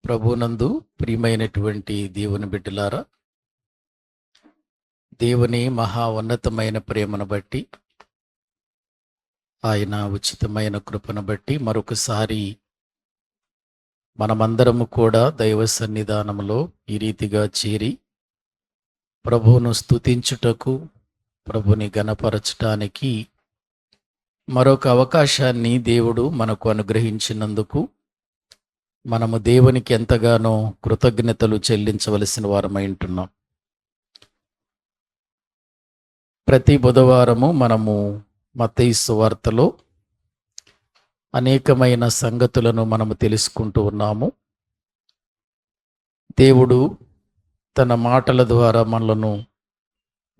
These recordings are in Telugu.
ప్రభునందు ప్రియమైనటువంటి దేవుని బిడ్డలారా, దేవుని మహా ఉన్నతమైన ప్రేమను బట్టి, ఆయన ఉచితమైన కృపను బట్టి మరొకసారి మనమందరము కూడా దైవ సన్నిధానంలో ఈ రీతిగా చేరి ప్రభువును స్తుతించుటకు, ప్రభుని గణపరచటానికి మరొక అవకాశాన్ని దేవుడు మనకు అనుగ్రహించినందుకు మనము దేవునికి ఎంతగానో కృతజ్ఞతలు చెల్లించవలసిన వారమై ఉంటున్నాం. ప్రతి బుధవారము మనము మత్తయి సువార్తలో అనేకమైన సంగతులను మనము తెలుసుకుంటూ ఉన్నాము. దేవుడు తన మాటల ద్వారా మనలను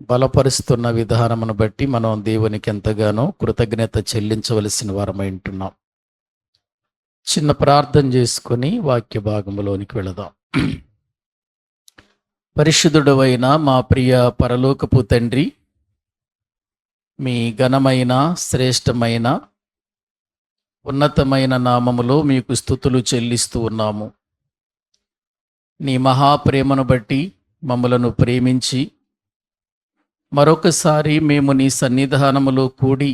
బలపరుస్తున్న విధానమును బట్టి మనం దేవునికి ఎంతగానో కృతజ్ఞత చెల్లించవలసిన వారమై ఉంటున్నాం. చిన్న ప్రార్థన చేసుకొని వాక్య భాగంలోనికి వెళదాం. పరిశుద్ధుడవైన మా ప్రియ పరలోకపు తండ్రి, మీ ఘనమైన శ్రేష్టమైన ఉన్నతమైన నామములో మీకు స్తుతులు చెల్లిస్తూ ఉన్నాము. నీ మహాప్రేమను బట్టి మమ్మలను ప్రేమించి మరొకసారి మేము నీ సన్నిధానములో కూడి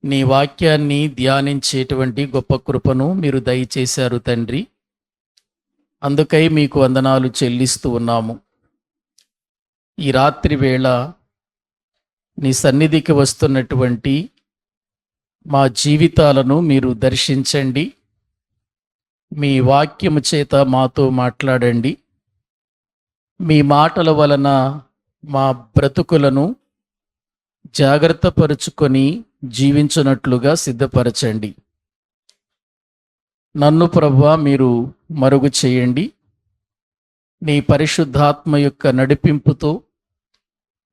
నీ వాక్యాన్ని ధ్యానించేటువంటి గొప్ప కృపను మీరు దయచేశారు తండ్రి. అందుకై మీకు వందనాలు చెల్లిస్తూ ఉన్నాము. ఈ రాత్రి వేళ నీ సన్నిధికి వస్తున్నటువంటి మా జీవితాలను మీరు దర్శించండి. మీ వాక్యము చేత మాతో మాట్లాడండి. మీ మాటల వలన మా బ్రతుకులను జాగ్రత్త పరుచుకొని జీవించున్నట్లుగా సిద్ధపరచండి. నన్ను ప్రభువా మీరు మరుగు చేయండి. నీ పరిశుద్ధాత్మ యొక్క నడిపింపుతో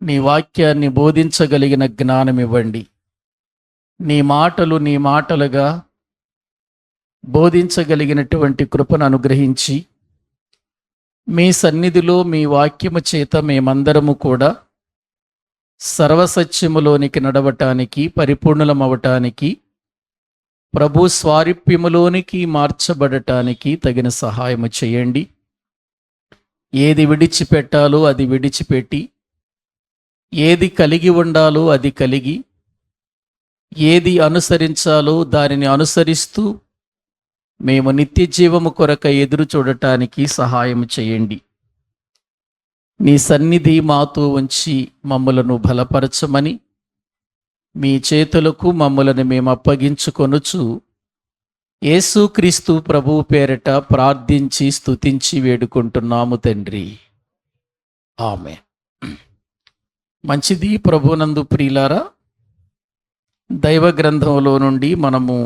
నీ వాక్యాన్ని బోధించగలిగిన జ్ఞానం ఇవ్వండి. నీ మాటలుగా బోధించగలిగినటువంటి కృపను అనుగ్రహించి మీ సన్నిధిలో మీ వాక్యము చేత మేమందరము కూడా సర్వసత్యములోనికి నడవటానికి, పరిపూర్ణులమవటానికి, ప్రభు స్వారూప్యములోనికి మార్చబడటానికి తగిన సహాయము చేయండి. ఏది విడిచిపెట్టాలో అది విడిచిపెట్టి, ఏది కలిగి ఉండాలో అది కలిగి, ఏది అనుసరించాలో దానిని అనుసరిస్తూ మేము నిత్య జీవము కొరక ఎదురు చూడటానికి సహాయం చేయండి. నీ సన్నిధి మాతో ఉంచి మమ్మలను బలపరచమని మీ చేతులకు మమ్మలను మేము అప్పగించుకొనుచు యేసుక్రీస్తు ప్రభువు పేరట ప్రార్థించి స్తుతించి వేడుకుంటున్నాము తండ్రి, ఆమేన్. మంచిది. ప్రభునందు ప్రియులారా, దైవ గ్రంథంలో నుండి మనము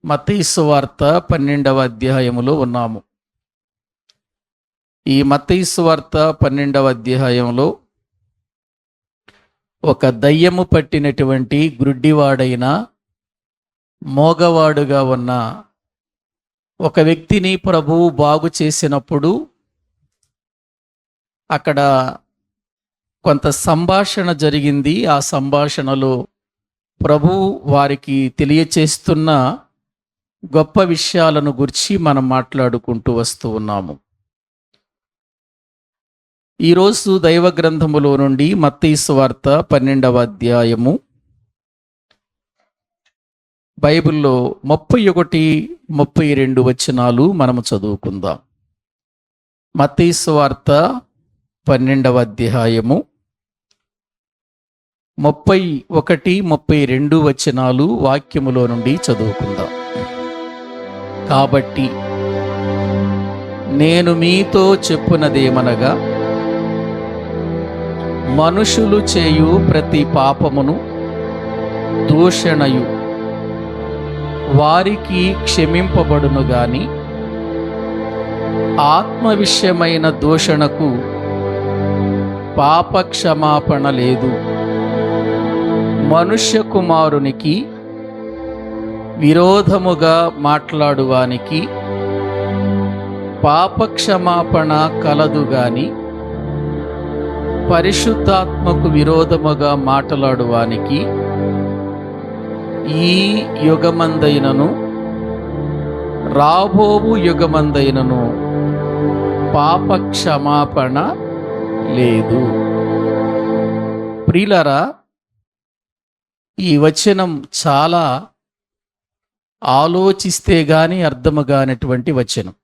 మత్తయి సువార్త 12వ అధ్యాయములో ఉన్నాము. ఈ మత్తయి సువార్త 12వ అధ్యాయంలో ఒక దయ్యము పట్టినటువంటి గుడ్డివాడైన, మోగవాడుగా ఉన్న ఒక వ్యక్తిని ప్రభువు బాగు చేసినప్పుడు అక్కడ కొంత సంభాషణ జరిగింది. ఆ సంభాషణలో ప్రభువు వారికి తెలియచేస్తున్న గొప్ప విషయాలను గురించి మనం మాట్లాడుకుంటూ వస్తూ ఉన్నాము. ఈరోజు దైవ గ్రంథములో నుండి మత్తయి సువార్త 12వ అధ్యాయము బైబిల్లో 31, 32 వచనాలు మనము చదువుకుందాం. మత్తయి సువార్త 12వ అధ్యాయము 31, 32 వచనాలు వాక్యములో నుండి చదువుకుందాం. కాబట్టి నేను మీతో చెప్పునదేమనగా, మనుషులు చేయు ప్రతి పాపమును, దూషణయు వారికి క్షమింపబడును గాని ఆత్మ విషయమైన దూషణకు పాప క్షమాపణ లేదు. మనుష్య కుమారునికి విరోధముగా మాట్లాడువానికి పాప క్షమాపణ కలదు గాని పరిశుద్ధాత్మకు విరోధముగా మాట్లాడువానికి ఈ యుగమందైనను రాబోవు యుగమందైనను పాప క్షమాపణ లేదు. ప్రియులారా, ఈ వచనం చాలా ఆలోచిస్తే గాని అర్థము కానటువంటి వచనం.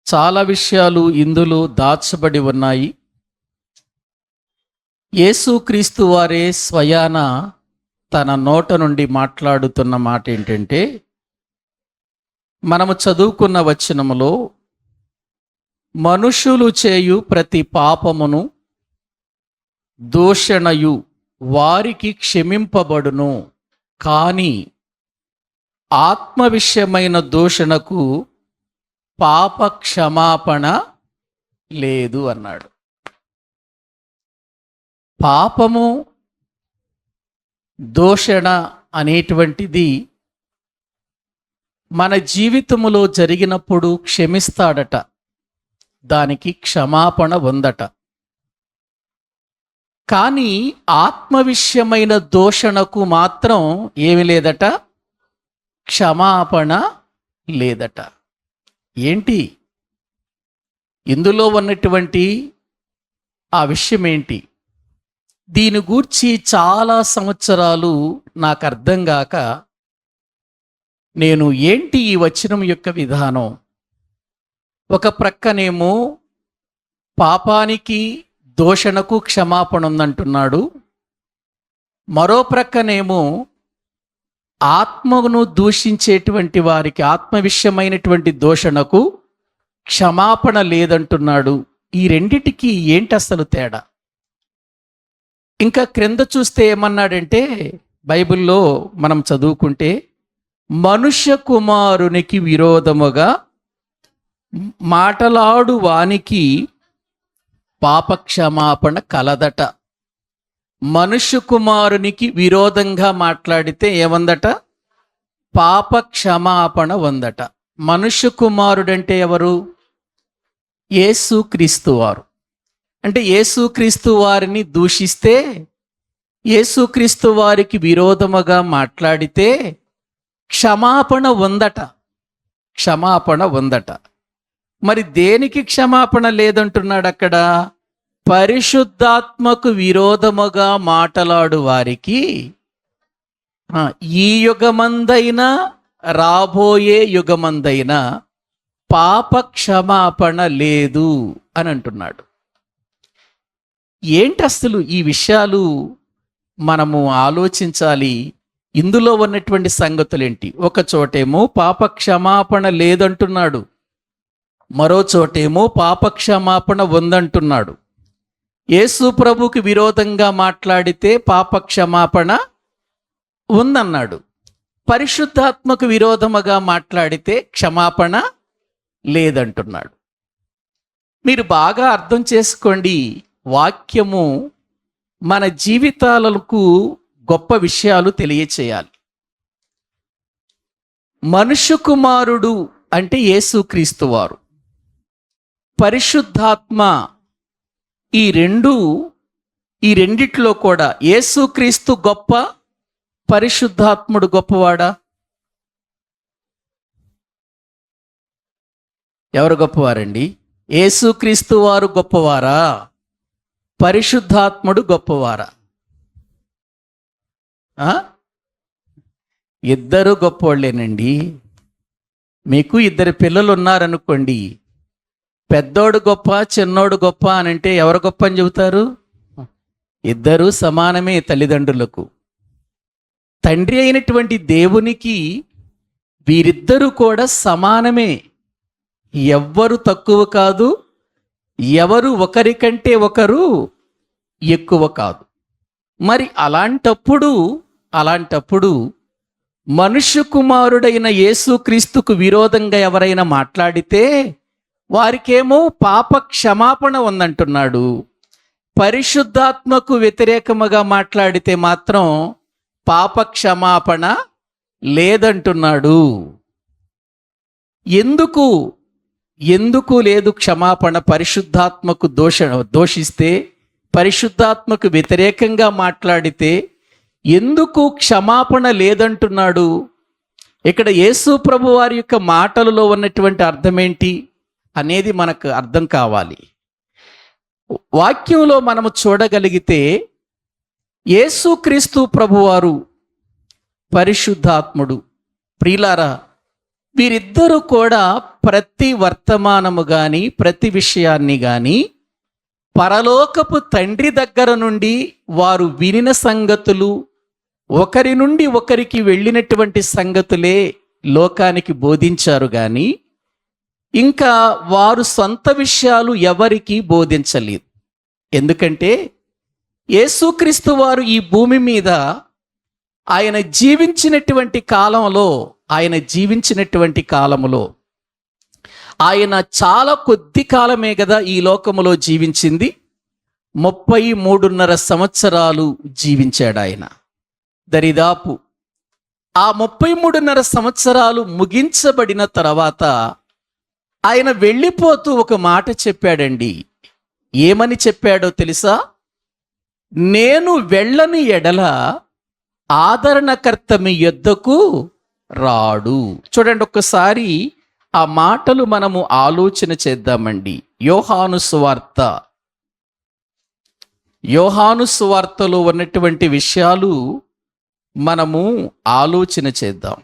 చాలా విషయాలు ఇందులో దాచబడి ఉన్నాయి. యేసుక్రీస్తు వారే స్వయాన తన నోట నుండి మాట్లాడుతున్న మాట ఏంటంటే, మనము చదువుకున్న వచనములో మనుషులు చేయు ప్రతి పాపమును దూషణయు వారికి క్షమింపబడును, కానీ ఆత్మ విషయమైన దూషణకు పాప క్షమాపణ లేదు అన్నాడు. పాపము దూషణ అనేటువంటిది మన జీవితములో జరిగినప్పుడు క్షమిస్తాడట, దానికి క్షమాపణ ఉందట. కానీ ఆత్మ విషయమైన దూషణకు మాత్రం ఏమి లేదట, క్షమాపణ లేదట. ఏంటి ఇందులో ఉన్నటువంటి ఆ విషయం ఏంటి? దీని గూర్చి చాలా సంవత్సరాలు నాకు అర్థం కాక నేను ఏంటి ఈ వచనం యొక్క విధానం, ఒక ప్రక్కనేమో పాపానికి దూషణకు క్షమాపణ ఉందంటున్నాడు, మరో ప్రక్కనేమో ఆత్మను దూషించేటువంటి వారికి ఆత్మ విషయమైనటువంటి దూషణకు క్షమాపణ లేదంటున్నాడు. ఈ రెండిటికి ఏంటి అసలు తేడా? ఇంకా క్రింద చూస్తే ఏమన్నాడంటే, బైబిల్లో మనం చదువుకుంటే, మనుష్య కుమారునికి విరోధముగా మాటలాడు వానికి పాపక్షమాపణ కలదట. మనుష్య కుమారునికి విరోధంగా మాట్లాడితే ఏమందట? పాప క్షమాపణ ఉందట. మనుష్య కుమారుడంటే ఎవరు? యేసుక్రీస్తు వారు. అంటే యేసుక్రీస్తు వారిని దూషిస్తే, యేసుక్రీస్తు వారికి విరోధముగా మాట్లాడితే క్షమాపణ ఉందట, క్షమాపణ ఉందట. మరి దేనికి క్షమాపణ లేదంటున్నాడు అక్కడ? పరిశుద్ధాత్మకు విరోధముగా మాటలాడు వారికి ఈ యుగమందైనా రాబోయే యుగమందైనా పాప క్షమాపణ లేదు అని అంటున్నాడు. ఏంటి అసలు ఈ విషయాలు మనము ఆలోచించాలి. ఇందులో ఉన్నటువంటి సంగతులేంటి? ఒక చోటేమో పాప క్షమాపణ లేదంటున్నాడు, మరో చోటేమో పాప క్షమాపణ ఉందంటున్నాడు. యేసు ప్రభుకి విరోధంగా మాట్లాడితే పాప క్షమాపణ ఉందన్నాడు, పరిశుద్ధాత్మకు విరోధముగా మాట్లాడితే క్షమాపణ లేదంటున్నాడు. మీరు బాగా అర్థం చేసుకోండి, వాక్యము మన జీవితాలకు గొప్ప విషయాలు తెలియచేయాలి. మనుష్య కుమారుడు అంటే యేసుక్రీస్తు వారు, పరిశుద్ధాత్మ, ఈ రెండిట్లో కూడా యేసుక్రీస్తు గొప్ప, పరిశుద్ధాత్ముడు గొప్పవాడా? ఎవరు గొప్పవారండి? యేసుక్రీస్తు వారు గొప్పవారా? పరిశుద్ధాత్ముడు గొప్పవారా? ఇద్దరు గొప్పవాళ్ళేనండి. మీకు ఇద్దరు పిల్లలు ఉన్నారనుకోండి, పెద్దోడు గొప్ప చిన్నోడు గొప్ప అని అంటే ఎవరు గొప్ప అని చెబుతారు? ఇద్దరు సమానమే తల్లిదండ్రులకు. తండ్రి అయినటువంటి దేవునికి వీరిద్దరూ కూడా సమానమే, ఎవ్వరు తక్కువ కాదు, ఎవరు ఒకరికంటే ఒకరు ఎక్కువ కాదు. మరి అలాంటప్పుడు మనుష్య కుమారుడైన యేసుక్రీస్తుకు విరోధంగా ఎవరైనా మాట్లాడితే వారికేమో పాప క్షమాపణ ఉందంటున్నాడు, పరిశుద్ధాత్మకు వ్యతిరేకముగా మాట్లాడితే మాత్రం పాప క్షమాపణ లేదంటున్నాడు. ఎందుకు లేదు క్షమాపణ? పరిశుద్ధాత్మకు దోషిస్తే, పరిశుద్ధాత్మకు వ్యతిరేకంగా మాట్లాడితే ఎందుకు క్షమాపణ లేదంటున్నాడు? ఇక్కడ యేసు ప్రభు వారి యొక్క మాటలలో ఉన్నటువంటి అర్థం ఏంటి అనేది మనకు అర్థం కావాలి. వాక్యంలో మనము చూడగలిగితే యేసుక్రీస్తు ప్రభువారు, పరిశుద్ధాత్ముడు, ప్రియులారా, వీరిద్దరూ కూడా ప్రతి వర్తమానము కానీ ప్రతి విషయాన్ని కానీ పరలోకపు తండ్రి దగ్గర నుండి వారు వినిన సంగతులు, ఒకరి నుండి ఒకరికి వెళ్ళినటువంటి సంగతులే లోకానికి బోధించారు కానీ ఇంకా వారు సొంత విషయాలు ఎవరికి బోధించలేదు. ఎందుకంటే యేసుక్రీస్తు వారు ఈ భూమి మీద ఆయన జీవించినటువంటి కాలములో ఆయన చాలా కొద్ది కాలమే కదా ఈ లోకములో జీవించింది. 33.5 సంవత్సరాలు జీవించాడు ఆయన. దరిదాపు ఆ 33.5 సంవత్సరాలు ముగించబడిన తర్వాత ఆయన వెళ్ళిపోతూ ఒక మాట చెప్పాడండి. ఏమని చెప్పాడో తెలుసా? నేను వెళ్ళని ఎడల ఆదరణకర్త మీ యొద్దకు రాడు. చూడండి, ఒక్కసారి ఆ మాటలు మనము ఆలోచన చేద్దామండి. యోహాను సువార్తలో ఉన్నటువంటి విషయాలు మనము ఆలోచన చేద్దాం.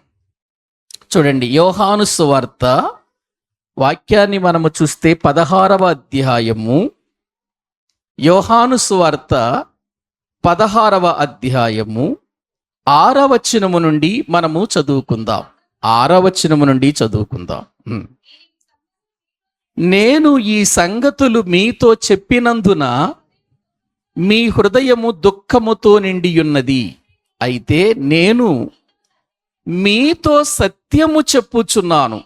చూడండి, యోహాను సువార్త వాక్యాన్ని మనము చూస్తే 16వ అధ్యాయము, యోహాను సువార్త 16వ అధ్యాయము 6వ వచనము నుండి మనము చదువుకుందాం. 6వ వచనము నుండి చదువుకుందాం. నేను ఈ సంగతులు మీతో చెప్పినందున మీ హృదయము దుఃఖముతో నిండియున్నది. అయితే నేను మీతో సత్యము చెప్పుచున్నాను,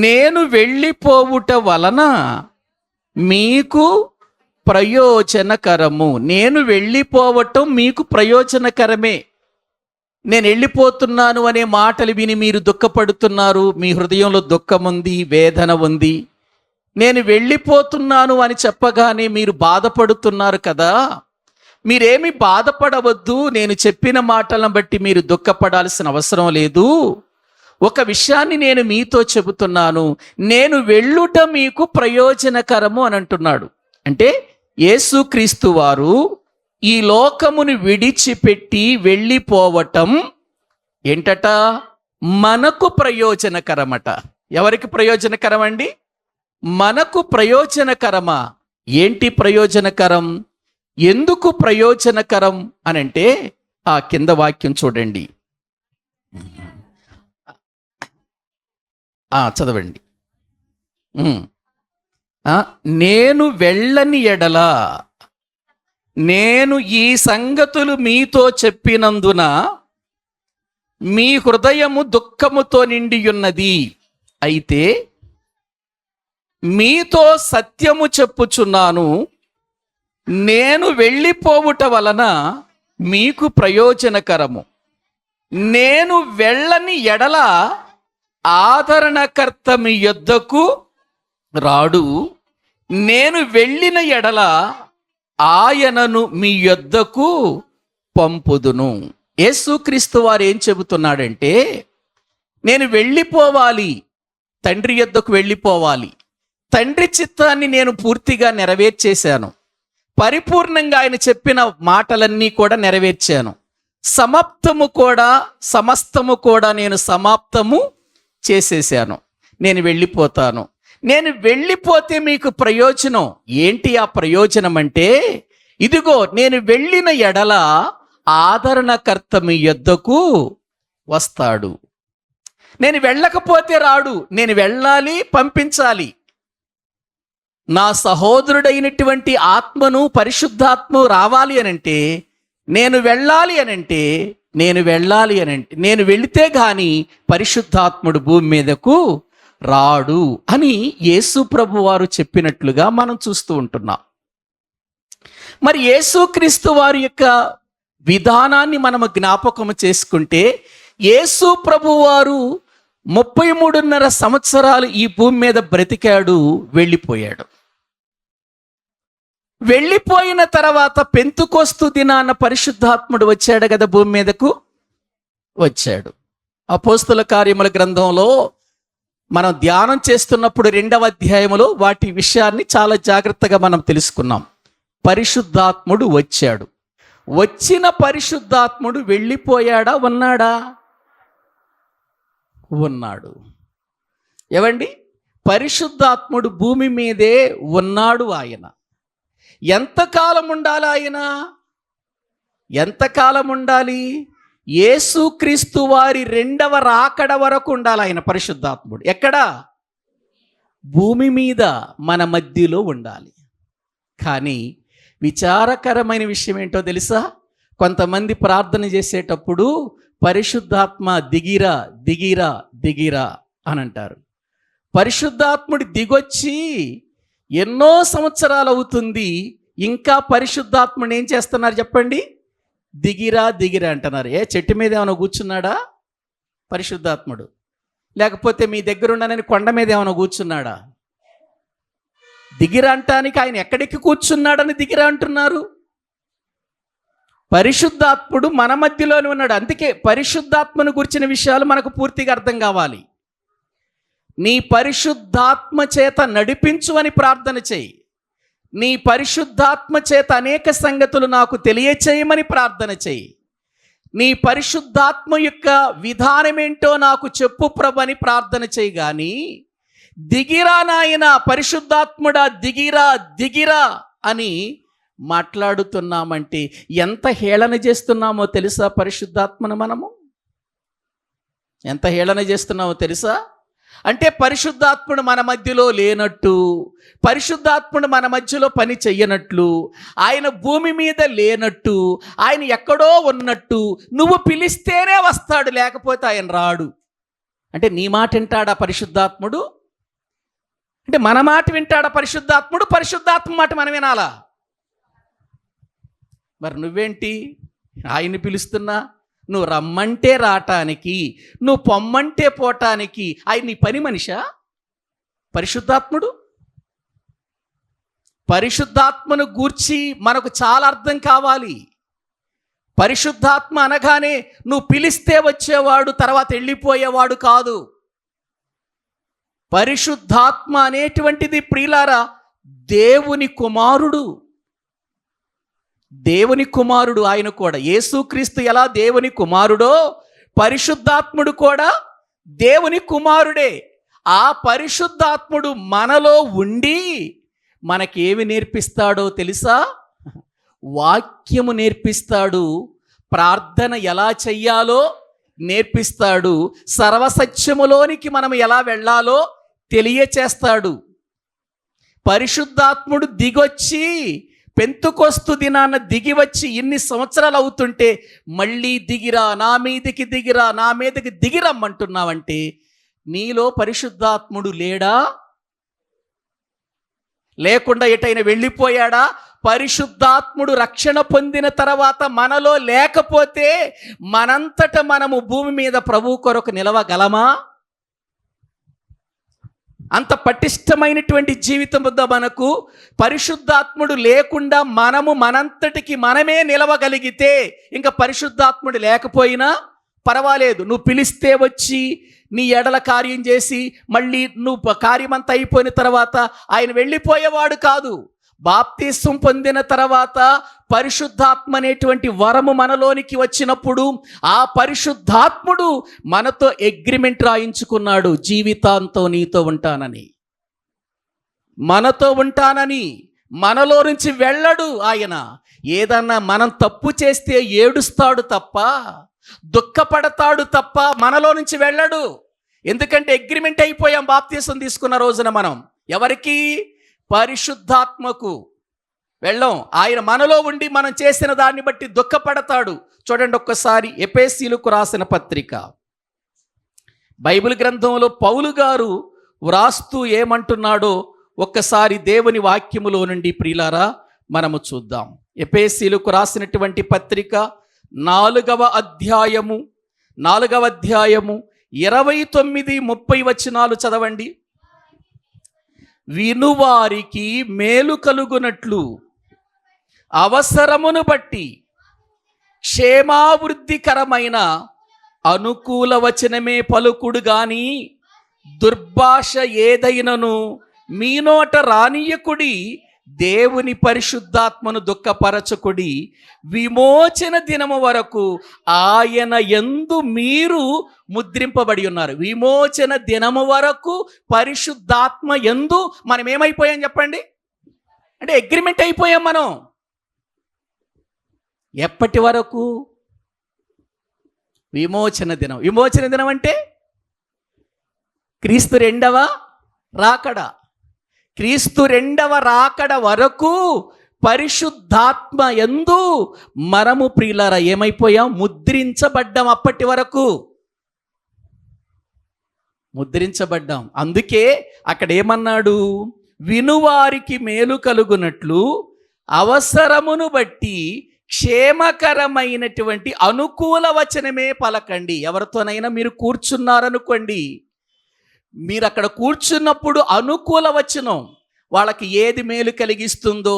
నేను వెళ్ళిపోవుట వలన మీకు ప్రయోజనకరము. నేను వెళ్ళిపోవటం మీకు ప్రయోజనకరమే. నేను వెళ్ళిపోతున్నాను అనే మాటలు విని మీరు దుఃఖపడుతున్నారు, మీ హృదయంలో దుఃఖం ఉంది, వేదన ఉంది. నేను వెళ్ళిపోతున్నాను అని చెప్పగానే మీరు బాధపడుతున్నారు కదా. మీరేమి బాధపడవద్దు, నేను చెప్పిన మాటలను బట్టి మీరు దుఃఖపడాల్సిన అవసరం లేదు. ఒక విషయాన్ని నేను మీతో చెబుతున్నాను, నేను వెళ్ళుట మీకు ప్రయోజనకరము అని అంటున్నాడు. అంటే యేసుక్రీస్తు వారు ఈ లోకమును విడిచిపెట్టి వెళ్ళిపోవటం ఏంటట? మనకు ప్రయోజనకరమట. ఎవరికి ప్రయోజనకరం అండి? మనకు ప్రయోజనకరమా? ఏంటి ప్రయోజనకరం? ఎందుకు ప్రయోజనకరం అనంటే ఆ కింద వాక్యం చూడండి, చదవండి. నేను వెళ్ళని ఎడల, నేను ఈ సంగతులు మీతో చెప్పినందున మీ హృదయము దుఃఖముతో నిండియున్నది. అయితే మీతో సత్యము చెప్పుచున్నాను, నేను వెళ్ళిపోవుట వలన మీకు ప్రయోజనకరము. నేను వెళ్ళని ఎడల ఆదరణకర్త మీ యొద్దకు రాడు. నేను వెళ్ళిన ఎడల ఆయనను మీ యొద్దకు పంపుదును. యేసుక్రీస్తు వారు ఏం చెబుతున్నాడంటే, నేను వెళ్ళిపోవాలి, తండ్రి యొద్దకు వెళ్ళిపోవాలి. తండ్రి చిత్తాన్ని నేను పూర్తిగా నెరవేర్చేశాను. పరిపూర్ణంగా ఆయన చెప్పిన మాటలన్నీ కూడా నెరవేర్చాను. సమస్తము కూడా నేను సమాప్తము చేసేసాను. నేను వెళ్ళిపోతాను. నేను వెళ్ళిపోతే మీకు ప్రయోజనం ఏంటి? ఆ ప్రయోజనం అంటే, ఇదిగో నేను వెళ్ళిన ఎడల ఆదరణకర్త మీ యొద్దకు వస్తాడు. నేను వెళ్ళకపోతే రాడు. నేను వెళ్ళాలి, పంపించాలి. నా సహోదరుడైనటువంటి ఆత్మను, పరిశుద్ధాత్మ రావాలి అనంటే, నేను వెళ్ళాలి అనంటే, నేను వెళితే గాని పరిశుద్ధాత్ముడు భూమి మీదకు రాడు అని యేసు ప్రభు వారు చెప్పినట్లుగా మనం చూస్తూ ఉంటున్నాం. మరి యేసుక్రీస్తు వారి యొక్క విధానాన్ని మనము జ్ఞాపకం చేసుకుంటే, యేసు ప్రభు వారు 33.5 సంవత్సరాలు ఈ భూమి మీద బ్రతికాడు, వెళ్ళిపోయాడు. వెళ్ళిపోయిన తర్వాత పెంతుకోస్తు దినాన పరిశుద్ధాత్ముడు వచ్చాడు కదా, భూమి మీదకు వచ్చాడు. అపోస్తల కార్యముల గ్రంథంలో మనం ధ్యానం చేస్తున్నప్పుడు 2వ అధ్యాయములో వాటి విషయాన్ని చాలా జాగ్రత్తగా మనం తెలుసుకున్నాం. పరిశుద్ధాత్ముడు వచ్చాడు. వచ్చిన పరిశుద్ధాత్ముడు వెళ్ళిపోయాడా, ఉన్నాడా? ఉన్నాడు. ఏవండి, పరిశుద్ధాత్ముడు భూమి మీదే ఉన్నాడు. ఆయన ఎంతకాలం ఉండాలి? ఆయన ఎంతకాలం ఉండాలి? యేసుక్రీస్తు వారి 2వ రాకడ వరకు ఉండాలి ఆయన పరిశుద్ధాత్ముడు. ఎక్కడ? భూమి మీద మన మధ్యలో ఉండాలి. కానీ విచారకరమైన విషయం ఏంటో తెలుసా? కొంతమంది ప్రార్థన చేసేటప్పుడు పరిశుద్ధాత్మ దిగిరా దిగిరా దిగిరా అని అంటారు. పరిశుద్ధాత్ముడు దిగొచ్చి ఎన్నో సంవత్సరాలు అవుతుంది, ఇంకా పరిశుద్ధాత్ముడు ఏం చేస్తున్నారు చెప్పండి? దిగిరా దిగిరా అంటున్నారు. చెట్టు మీద ఏమైనా కూర్చున్నాడా పరిశుద్ధాత్ముడు? లేకపోతే మీ దగ్గర ఉన్నానని కొండ మీద ఏమైనా కూర్చున్నాడా? దిగిరా అంటానికి ఆయన ఎక్కడికి కూర్చున్నాడని దిగిరా అంటున్నారు. పరిశుద్ధాత్ముడు మన మధ్యలోనే ఉన్నాడు. అందుకే పరిశుద్ధాత్మను గురించిన విషయాలు మనకు పూర్తిగా అర్థం కావాలి. నీ పరిశుద్ధాత్మ చేత నడిపించు అని ప్రార్థన చేయి. నీ పరిశుద్ధాత్మ చేత అనేక సంగతులు నాకు తెలియచేయమని ప్రార్థన చేయి. నీ పరిశుద్ధాత్మ యొక్క విధానమేంటో నాకు చెప్పు ప్రభు అని ప్రార్థన చేయి. కానీ దిగిరా నాయన, పరిశుద్ధాత్ముడా దిగిరా దిగిరా అని మాట్లాడుతున్నామంటే ఎంత హేళన చేస్తున్నామో తెలుసా? పరిశుద్ధాత్మను మనము ఎంత హేళన చేస్తున్నామో తెలుసా? అంటే పరిశుద్ధాత్ముడు మన మధ్యలో లేనట్టు, పరిశుద్ధాత్ముడు మన మధ్యలో పని చెయ్యనట్లు, ఆయన భూమి మీద లేనట్టు, ఆయన ఎక్కడో ఉన్నట్టు, నువ్వు పిలిస్తేనే వస్తాడు, లేకపోతే ఆయన రాడు. అంటే నీ మాట వింటాడా పరిశుద్ధాత్ముడు? అంటే మన మాట వింటాడా పరిశుద్ధాత్ముడు? పరిశుద్ధాత్మ మాట మనం వినాలా? మరి నువ్వేంటి ఆయన్ని పిలుస్తున్నా? నువ్వు రమ్మంటే రావటానికి, నువ్వు పొమ్మంటే పోవటానికి ఆయన నీ పని మనిషా పరిశుద్ధాత్ముడు? పరిశుద్ధాత్మను గూర్చి మనకు చాలా అర్థం కావాలి. పరిశుద్ధాత్మ అనగానే నువ్వు పిలిస్తే వచ్చేవాడు, తర్వాత వెళ్ళిపోయేవాడు కాదు. పరిశుద్ధాత్మ అనేటువంటిది ప్రియులారా దేవుని కుమారుడు. దేవుని కుమారుడు ఆయన కూడా. యేసుక్రీస్తు ఎలా దేవుని కుమారుడో పరిశుద్ధాత్ముడు కూడా దేవుని కుమారుడే. ఆ పరిశుద్ధాత్ముడు మనలో ఉండి మనకేమి నేర్పిస్తాడో తెలుసా? వాక్యము నేర్పిస్తాడు, ప్రార్థన ఎలా చెయ్యాలో నేర్పిస్తాడు, సర్వసత్యములోనికి మనం ఎలా వెళ్ళాలో తెలియచేస్తాడు. పరిశుద్ధాత్ముడు దిగొచ్చి పెంతుకొస్తు దినాన దిగి వచ్చి ఇన్ని సంవత్సరాలు అవుతుంటే మళ్ళీ దిగిరా, నా మీదకి దిగిరా, నా మీదకి దిగిరమ్మంటున్నావంటే నీలో పరిశుద్ధాత్ముడు లేడా? లేకుండా ఎటైనా వెళ్ళిపోయాడా? పరిశుద్ధాత్ముడు రక్షణ పొందిన తర్వాత మనలో లేకపోతే మనంతట మనము భూమి మీద ప్రభువు కొరకు నిలవగలమా? అంత పటిష్టమైనటువంటి జీవితం వద్ద మనకు పరిశుద్ధాత్ముడు లేకుండా మనము మనంతటికి మనమే నిలవగలిగితే ఇంకా పరిశుద్ధాత్ముడు లేకపోయినా పర్వాలేదు. నువ్వు పిలిస్తే వచ్చి నీ ఎడల కార్యం చేసి మళ్ళీ నువ్వు కార్యమంతా అయిపోయిన తర్వాత ఆయన వెళ్ళిపోయేవాడు కాదు. బాప్తిస్వం పొందిన తర్వాత పరిశుద్ధాత్మ అనేటువంటి వరము మనలోనికి వచ్చినప్పుడు ఆ పరిశుద్ధాత్ముడు మనతో అగ్రిమెంట్ రాయించుకున్నాడు. జీవితాంతం నీతో ఉంటానని, మనతో ఉంటానని. మనలో నుంచి వెళ్ళడు ఆయన. ఏదన్నా మనం తప్పు చేస్తే ఏడుస్తాడు తప్ప, దుఃఖపడతాడు తప్ప మనలో నుంచి వెళ్ళడు. ఎందుకంటే అగ్రిమెంట్ అయిపోయాం బాప్తిస్వం తీసుకున్న రోజున. మనం ఎవరికి? పరిశుద్ధాత్మకు వెళ్ళం. ఆయన మనలో ఉండి మనం చేసిన దాన్ని బట్టి దుఃఖపడతాడు. చూడండి ఒక్కసారి ఎఫెసీయులకు రాసిన పత్రిక, బైబిల్ గ్రంథంలో పౌలు గారు వ్రాస్తూ ఏమంటున్నాడో ఒక్కసారి దేవుని వాక్యములో నుండి ప్రియులారా మనము చూద్దాం. ఎఫెసీయులకు రాసినటువంటి పత్రిక 4వ అధ్యాయము 29-30 వచనాలు చదవండి. వినువారికి మేలు కలుగునట్లు అవసరమును బట్టి క్షేమావృద్ధికరమైన అనుకూల వచనమే పలుకుడు గాని దుర్భాష ఏదైనను మీ నోట రానియకుడి, దేవుని పరిశుద్ధాత్మను దుఃఖపరచకుడి, విమోచన దినము వరకు ఆయన యందు మీరు ముద్రింపబడి ఉన్నారు. విమోచన దినము వరకు పరిశుద్ధాత్మ యందు మనం ఏమైపోయాం చెప్పండి? అంటే అగ్రిమెంట్ అయిపోయాం మనం. ఎప్పటి వరకు? విమోచన దినం. విమోచన దినం అంటే క్రీస్తు రెండవ రాకడ. క్రీస్తు రెండవ రాకడ వరకు పరిశుద్ధాత్మ యందు మనము ప్రియులారా ఏమైపోయాం? ముద్రించబడ్డాం. అప్పటి వరకు ముద్రించబడ్డాం. అందుకే అక్కడ ఏమన్నాడు? వినువారికి మేలు కలుగునట్లు అవసరమును బట్టి క్షేమకరమైనటువంటి అనుకూల వచనమే పలకండి. ఎవరితోనైనా మీరు కూర్చున్నారనుకోండి, మీరు అక్కడ కూర్చున్నప్పుడు అనుకూల వచనం వాళ్ళకి ఏది మేలు కలిగిస్తుందో,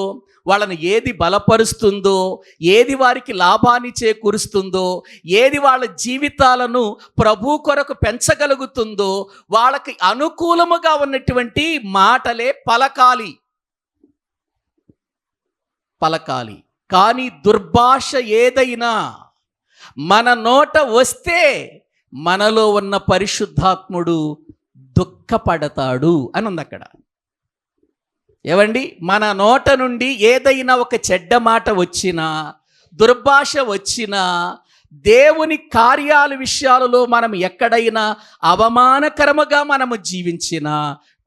వాళ్ళని ఏది బలపరుస్తుందో, ఏది వారికి లాభాన్ని చేకూరుస్తుందో, ఏది వాళ్ళ జీవితాలను ప్రభు కొరకు పెంచగలుగుతుందో వాళ్ళకి అనుకూలముగా ఉన్నటువంటి మాటలే పలకాలి. కానీ దుర్భాష ఏదైనా మన నోట వస్తే మనలో ఉన్న పరిశుద్ధాత్ముడు దుఃఖపడతాడు అని ఉంది అక్కడ. ఏవండి, మన నోట నుండి ఏదైనా ఒక చెడ్డ మాట వచ్చినా, దుర్భాష వచ్చినా, దేవుని కార్యాల విషయాలలో మనం ఎక్కడైనా అవమానకరముగా మనము జీవించినా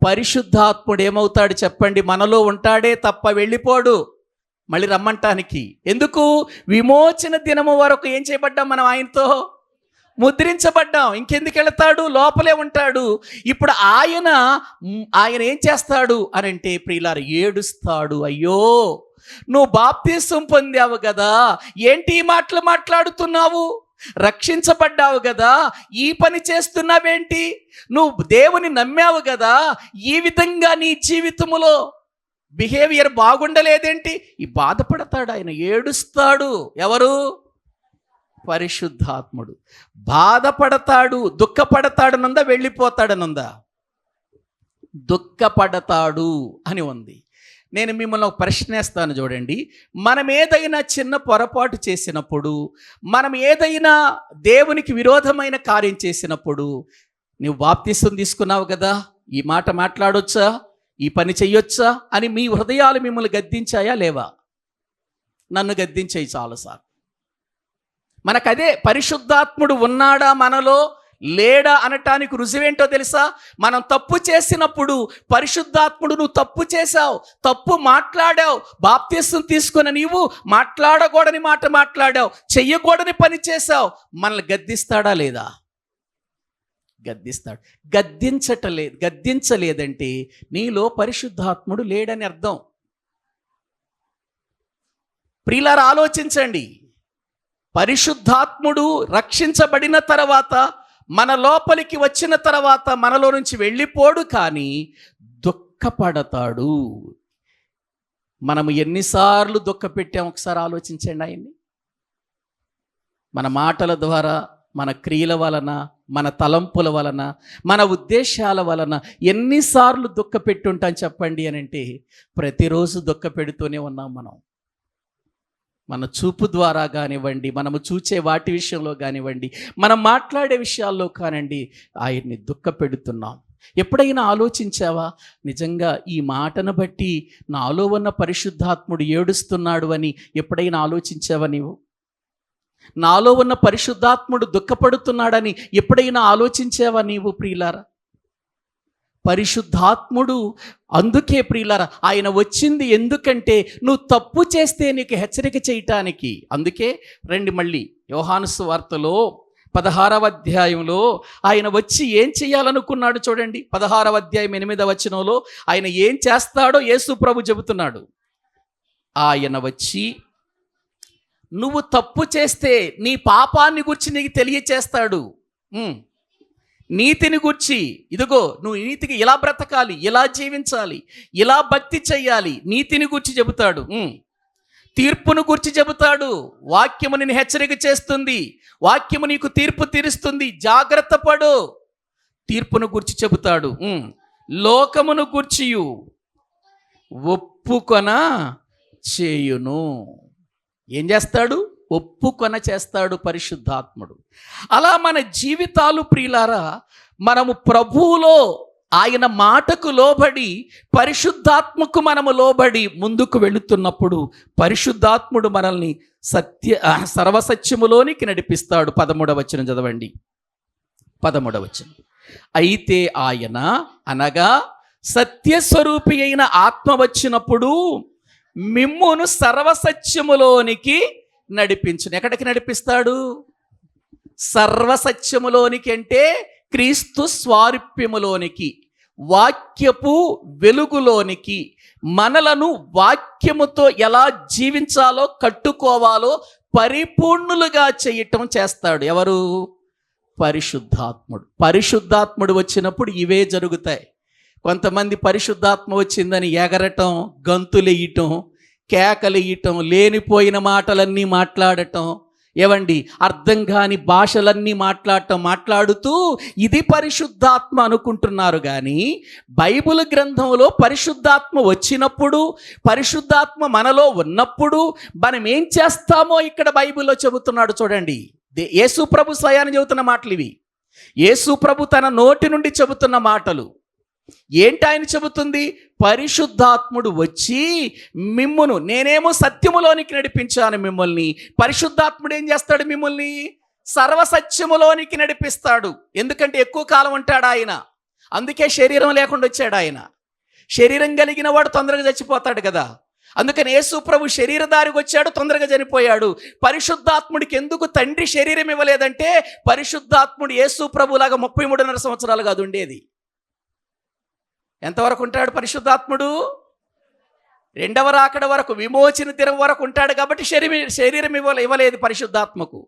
పరిశుద్ధాత్ముడు ఏమవుతాడు చెప్పండి? మనలో ఉంటాడే తప్ప వెళ్ళిపోడు. మళ్ళీ రమ్మంటానికి ఎందుకు? విమోచన దినము వరకు ఏం చేయబడ్డాం మనం? ఆయనతో ముద్రించబడ్డాం. ఇంకెందుకు వెళతాడు? లోపలే ఉంటాడు. ఇప్పుడు ఆయన ఏం చేస్తాడు అని అంటే ప్రియులారు, ఏడుస్తాడు. అయ్యో, నువ్వు బాప్తిసం పొందావు కదా, ఏంటి ఈ మాటలు మాట్లాడుతున్నావు? రక్షించబడ్డావు కదా, ఈ పని చేస్తున్నావేంటి? నువ్వు దేవుని నమ్మావు కదా, ఈ విధంగా నీ జీవితములో బిహేవియర్ బాగుండలేదేంటి? ఈ బాధపడతాడు, ఆయన ఏడుస్తాడు. ఎవరు? పరిశుద్ధాత్ముడు. బాధపడతాడు, దుఃఖపడతాడనుందా, వెళ్ళిపోతాడనుందా? దుఃఖపడతాడు అని ఉంది. నేను మిమ్మల్ని ఒక ప్రశ్నేస్తాను చూడండి. మనం ఏదైనా చిన్న పొరపాటు చేసినప్పుడు, మనం ఏదైనా దేవునికి విరోధమైన కార్యం చేసినప్పుడు, నువ్వు బాప్తిసం తీసుకున్నావు కదా, ఈ మాట మాట్లాడొచ్చా, ఈ పని చెయ్యొచ్చా అని మీ హృదయాలు మిమ్మల్ని గద్దించాయా లేవా? నన్ను గద్దించాయి చాలాసార్లు. మనకదే పరిశుద్ధాత్ముడు ఉన్నాడా మనలో లేడా అనటానికి రుజువేంటో తెలుసా? మనం తప్పు చేసినప్పుడు పరిశుద్ధాత్ముడు, నువ్వు తప్పు చేశావు, తప్పు మాట్లాడావు, బాప్తిసం తీసుకున్న నీవు మాట్లాడకూడని మాట మాట్లాడావు, చెయ్యకూడని పని చేశావు, మనల్ని గద్దిస్తాడా లేదా? గద్దిస్తాడు. గద్దించలేదంటే నీలో పరిశుద్ధాత్ముడు లేడని అర్థం. ప్రియులారా, ఆలోచించండి. పరిశుద్ధాత్ముడు రక్షించబడిన తర్వాత, మన లోపలికి వచ్చిన తర్వాత మనలో నుంచి వెళ్ళిపోడు, కానీ దుఃఖపడతాడు. మనము ఎన్నిసార్లు దుఃఖపెట్టాం ఒకసారి ఆలోచించండి. ఆయన్ని మన మాటల ద్వారా, మన క్రియల వలన, మన తలంపుల వలన, మన ఉద్దేశాల వలన ఎన్నిసార్లు దుఃఖపెట్టుంటాం చెప్పండి అని అంటే ప్రతిరోజు దుఃఖపెడుతూనే ఉన్నాం మనం. మన చూపు ద్వారా కానివ్వండి, మనము చూచే వాటి విషయంలో కానివ్వండి, మనం మాట్లాడే విషయాల్లో కానివ్వండి, ఆయన్ని దుఃఖపెడుతున్నాం. ఎప్పుడైనా ఆలోచించావా? నిజంగా ఈ మాటను బట్టి నాలో ఉన్న పరిశుద్ధాత్ముడు ఏడుస్తున్నాడు అని ఎప్పుడైనా ఆలోచించావా నీవు? నాలో ఉన్న పరిశుద్ధాత్ముడు దుఃఖపడుతున్నాడని ఎప్పుడైనా ఆలోచించావా నీవు? ప్రియులారా, పరిశుద్ధాత్ముడు అందుకే ప్రియులారా ఆయన వచ్చింది ఎందుకంటే నువ్వు తప్పు చేస్తే నీకు హెచ్చరిక చేయటానికి. అందుకే రండి మళ్ళీ యోహాను సువార్తలో 16వ అధ్యాయంలో ఆయన వచ్చి ఏం చేయాలనుకున్నాడు చూడండి. 16వ అధ్యాయం 8వ వచనంలో ఆయన ఏం చేస్తాడో యేసు ప్రభు చెబుతున్నాడు. ఆయన వచ్చి నువ్వు తప్పు చేస్తే నీ పాపాన్ని గురించి నీకు తెలియచేస్తాడు. నీతిని గురించి, ఇదిగో నువ్వు నీతికి ఇలా బ్రతకాలి, ఇలా జీవించాలి, ఇలా భక్తి చెయ్యాలి, నీతిని గురించి చెబుతాడు. తీర్పును గురించి చెబుతాడు. వాక్యము నిన్ను హెచ్చరిక చేస్తుంది, వాక్యము నీకు తీర్పు తీరుస్తుంది, జాగ్రత్త పడు. తీర్పును గురించి చెబుతాడు. లోకమును గూర్చియు ఒప్పుకొన చేయును. ఏం చేస్తాడు? ఒప్పుకొన చేస్తాడు పరిశుద్ధాత్ముడు. అలా మన జీవితాలు ప్రియులారా, మనము ప్రభువులో ఆయన మాటకు లోబడి, పరిశుద్ధాత్మకు మనము లోబడి ముందుకు వెళుతున్నప్పుడు పరిశుద్ధాత్ముడు మనల్ని సర్వసత్యములోనికి నడిపిస్తాడు. 13వ వచనం చదవండి. 13వ వచనం. అయితే ఆయన అనగా సత్యస్వరూపి అయిన ఆత్మ వచ్చినప్పుడు మిమ్మును సర్వసత్యములోనికి నడిపించును. ఎక్కడికి నడిపిస్తాడు? సర్వసత్యములోనికి అంటే క్రీస్తు స్వారూప్యములోనికి, వాక్యపు వెలుగులోనికి, మనలను వాక్యముతో ఎలా జీవించాలో, కట్టుకోవాలో పరిపూర్ణులుగా చేయటం చేస్తాడు. ఎవరు? పరిశుద్ధాత్ముడు. పరిశుద్ధాత్ముడు వచ్చినప్పుడు ఇవే జరుగుతాయి. కొంతమంది పరిశుద్ధాత్మ వచ్చిందని ఎగరటం, గంతులెయ్యటం, కేకలెయ్యటం, లేనిపోయిన మాటలన్నీ మాట్లాడటం, ఏవండి అర్థం కాని భాషలన్నీ మాట్లాడుతూ ఇది పరిశుద్ధాత్మ అనుకుంటున్నారు. కానీ బైబిల్ గ్రంథంలో పరిశుద్ధాత్మ వచ్చినప్పుడు, పరిశుద్ధాత్మ మనలో ఉన్నప్పుడు మనం ఏం చేస్తామో ఇక్కడ బైబిల్లో చెబుతున్నాడు. చూడండి, యేసు ప్రభు స్వయాన్ని చెబుతున్న మాటలు ఇవి. యేసు ప్రభు తన నోటి నుండి చెబుతున్న మాటలు ఏంటి? ఆయన చెబుతుంది, పరిశుద్ధాత్ముడు వచ్చి మిమ్మును, నేనేమో సత్యములోనికి నడిపించాను మిమ్మల్ని, పరిశుద్ధాత్ముడు ఏం చేస్తాడు? మిమ్మల్ని సర్వసత్యములోనికి నడిపిస్తాడు. ఎందుకంటే ఎక్కువ కాలం ఉంటాడు ఆయన. అందుకే శరీరం లేకుండా వచ్చాడు ఆయన. శరీరం కలిగిన వాడు తొందరగా చచ్చిపోతాడు కదా. అందుకని యేసు ప్రభు శరీరధారికి వచ్చాడు, తొందరగా చనిపోయాడు. పరిశుద్ధాత్ముడికి ఎందుకు తండ్రి శరీరం ఇవ్వలేదంటే, పరిశుద్ధాత్ముడు యేసు ప్రభులాగా 33.5 సంవత్సరాలు కాదు ఉండేది. ఎంతవరకు ఉంటాడు పరిశుద్ధాత్ముడు? రెండవ రాకడ వరకు, విమోచన దినం వరకు ఉంటాడు. కాబట్టి శరీరం ఇవ్వలేదు పరిశుద్ధాత్మకు.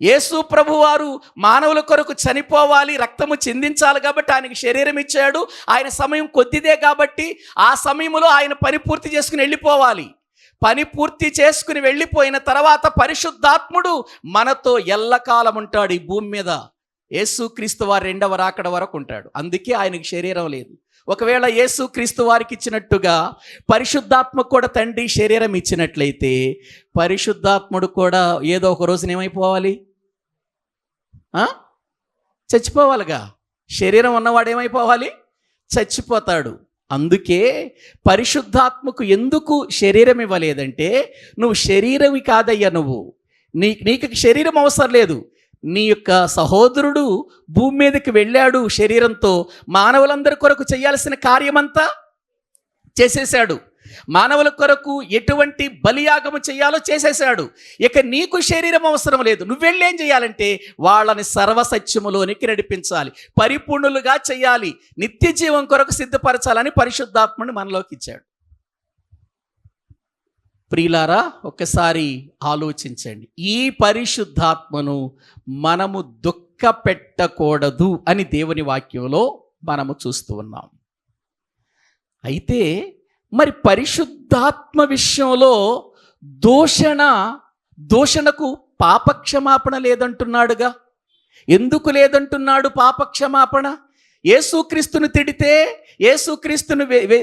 యేసు ప్రభు వారు మానవుల కొరకు చనిపోవాలి, రక్తము చిందించాలి కాబట్టి ఆయనకి శరీరం ఇచ్చాడు. ఆయన సమయం కొద్దిదే కాబట్టి ఆ సమయంలో ఆయన పని పూర్తి చేసుకుని వెళ్ళిపోవాలి. పని పూర్తి చేసుకుని వెళ్ళిపోయిన తర్వాత పరిశుద్ధాత్ముడు మనతో ఎల్లకాలం ఉంటాడు ఈ భూమి మీద. యేసుక్రీస్తు వారు రెండవ రాకడ వరకు ఉంటాడు. అందుకే ఆయనకి శరీరం లేదు. ఒకవేళ యేసుక్రీస్తు వారికి ఇచ్చినట్టుగా పరిశుద్ధాత్మకు కూడా తండ్రి శరీరం ఇచ్చినట్లయితే, పరిశుద్ధాత్ముడు కూడా ఏదో ఒక రోజున ఏమైపోవాలి? చచ్చిపోవాలిగా. శరీరం ఉన్నవాడు ఏమైపోవాలి? చచ్చిపోతాడు. అందుకే పరిశుద్ధాత్మకు ఎందుకు శరీరం ఇవ్వలేదంటే, నువ్వు శరీరవి కాదయ్యా, నీకు శరీరం అవసరం లేదు. నీ యొక్క సహోదరుడు భూమి మీదకి వెళ్ళాడు శరీరంతో, మానవులందరి కొరకు చేయాల్సిన కార్యమంతా చేసేశాడు. మానవుల కొరకు ఎటువంటి బలియాగము చేయాలో చేసేశాడు. ఇక నీకు శరీరం అవసరం లేదు. నువ్వెళ్ళేం చేయాలంటే వాళ్ళని సర్వసత్యములోనికి నడిపించాలి, పరిపూర్ణులుగా చేయాలి, నిత్య జీవం కొరకు సిద్ధపరచాలని పరిశుద్ధాత్మని మనలోకి ఇచ్చాడు. ప్రియులారా, ఒక్కసారి ఆలోచించండి. ఈ పరిశుద్ధాత్మను మనము దుఃఖ పెట్టకూడదు అని దేవుని వాక్యంలో మనము చూస్తూ ఉన్నాం. అయితే మరి పరిశుద్ధాత్మ విషయంలో దూషణకు పాపక్షమాపణ లేదంటున్నాడుగా. ఎందుకు పాపక్షమాపణ? యేసుక్రీస్తును తిడితే,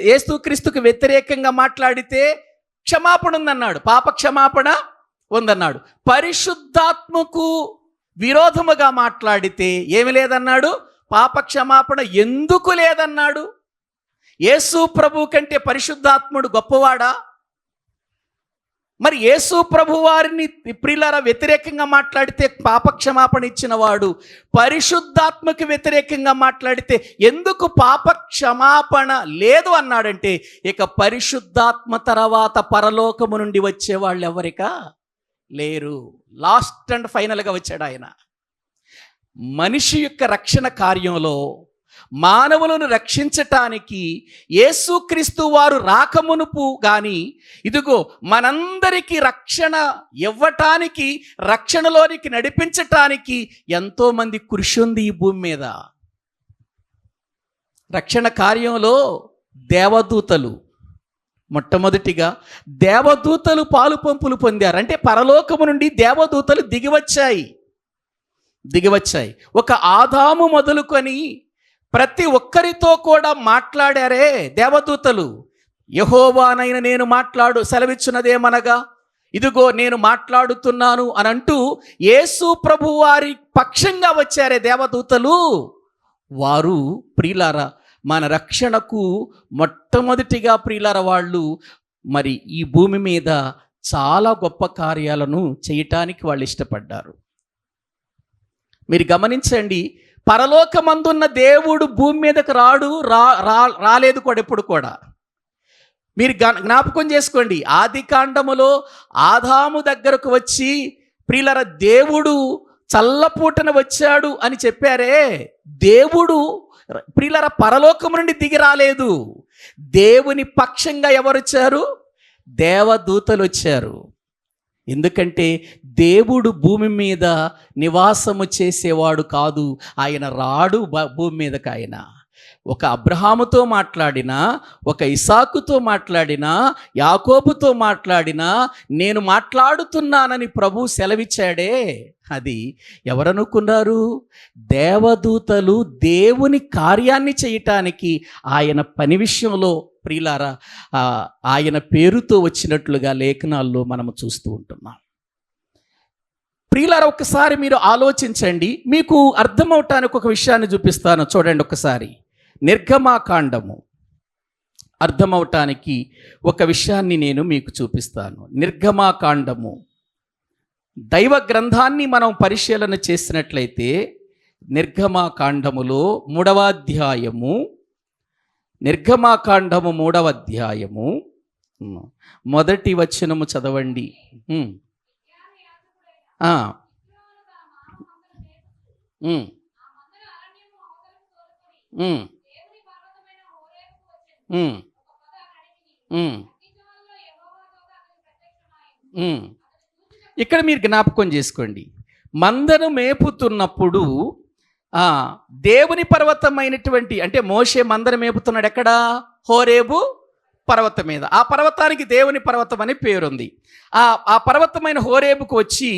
యేసుక్రీస్తుకు వ్యతిరేకంగా మాట్లాడితే క్షమాపణ ఉందన్నాడు, పాప క్షమాపణ ఉందన్నాడు. పరిశుద్ధాత్మకు విరోధముగా మాట్లాడితే ఏమి లేదన్నాడు? పాప క్షమాపణ ఎందుకు లేదన్నాడు? యేసు ప్రభు కంటే పరిశుద్ధాత్ముడు గొప్పవాడా? మరి యేసు ప్రభు వారిని ప్రియులారా వ్యతిరేకంగా మాట్లాడితే పాపక్షమాపణ ఇచ్చిన వాడు, పరిశుద్ధాత్మకు వ్యతిరేకంగా మాట్లాడితే ఎందుకు పాపక్షమాపణ లేదు అన్నాడంటే, ఇక పరిశుద్ధాత్మ తర్వాత పరలోకము నుండి వచ్చే వాళ్ళు ఎవరికా లేరు. లాస్ట్ అండ్ ఫైనల్గా వచ్చాడు ఆయన. మనిషి యొక్క రక్షణ కార్యంలో మానవులను రక్షించటానికి యేసుక్రీస్తు వారు రాకమునుపు కానీ, ఇదిగో మనందరికీ రక్షణ ఇవ్వటానికి, రక్షణలోనికి నడిపించటానికి ఎంతోమంది కృషి ఉంది ఈ భూమి మీద. రక్షణ కార్యంలో దేవదూతలు, మొట్టమొదటిగా దేవదూతలు పాలు పంపులు పొందారు. అంటే పరలోకము నుండి దేవదూతలు దిగివచ్చాయి. ఒక ఆదాము మొదలుకొని ప్రతి ఒక్కరితో కూడా మాట్లాడారే దేవదూతలు. యెహోవానైన నేను సెలవిచ్చున్నదేమనగా, ఇదిగో నేను మాట్లాడుతున్నాను అని అంటూ యేసు ప్రభు వారి పక్షంగా వచ్చారే దేవదూతలు. వారు ప్రియులారా మన రక్షణకు మొట్టమొదటిగా ప్రియులారా వాళ్ళు మరి ఈ భూమి మీద చాలా గొప్ప కార్యాలను చేయటానికి వాళ్ళు ఇష్టపడ్డారు. మీరు గమనించండి, పరలోకమందున్న దేవుడు భూమి మీదకు రాలేదు కూడా ఎప్పుడు కూడా. మీరు జ్ఞాపకం చేసుకోండి, ఆది కాండములో ఆదాము దగ్గరకు వచ్చి ప్రియులార దేవుడు చల్లపూటన వచ్చాడు అని చెప్పారే, దేవుడు ప్రియులార పరలోకము నుండి దిగి రాలేదు. దేవుని పక్షంగా ఎవరు వచ్చారు? దేవదూతలు వచ్చారు. ఎందుకంటే దేవుడు భూమి మీద నివాసము చేసేవాడు కాదు, ఆయన రాడు భూమి మీదకి. ఆయన ఒక అబ్రహాముతో మాట్లాడినా, ఒక ఇసాకుతో మాట్లాడినా, యాకోబుతో మాట్లాడినా నేను మాట్లాడుతున్నానని ప్రభు సెలవిచ్చాడే, అది ఎవరనుకున్నారు? దేవదూతలు దేవుని కార్యాన్ని చేయటానికి ఆయన పని విషయంలో ప్రియులారా ఆయన పేరుతో వచ్చినట్లుగా లేఖనాల్లో మనము చూస్తూ ఉంటున్నాం. ప్రియులారా ఒకసారి మీరు ఆలోచించండి, మీకు అర్థమవటానికి ఒక విషయాన్ని చూపిస్తాను. చూడండి ఒకసారి, నిర్గమాకాండము అర్థమవటానికి ఒక విషయాన్ని నేను మీకు చూపిస్తాను. నిర్గమాకాండము దైవ గ్రంథాన్ని మనం పరిశీలన చేసినట్లయితే నిర్గమాకాండములో 3వ అధ్యాయము, నిర్గమాకాండము 3వ అధ్యాయము 1వ వచనము చదవండి. ఇక్కడ మీరు జ్ఞాపకం చేసుకోండి, మందను మేపుతున్నప్పుడు దేవుని పర్వతమైనటువంటి, అంటే మోషే మందను మేపుతున్నాడు ఎక్కడ? హోరేబు పర్వతం మీద. ఆ పర్వతానికి దేవుని పర్వతం అని పేరుంది. ఆ పర్వతమైన హోరేబుకు వచ్చి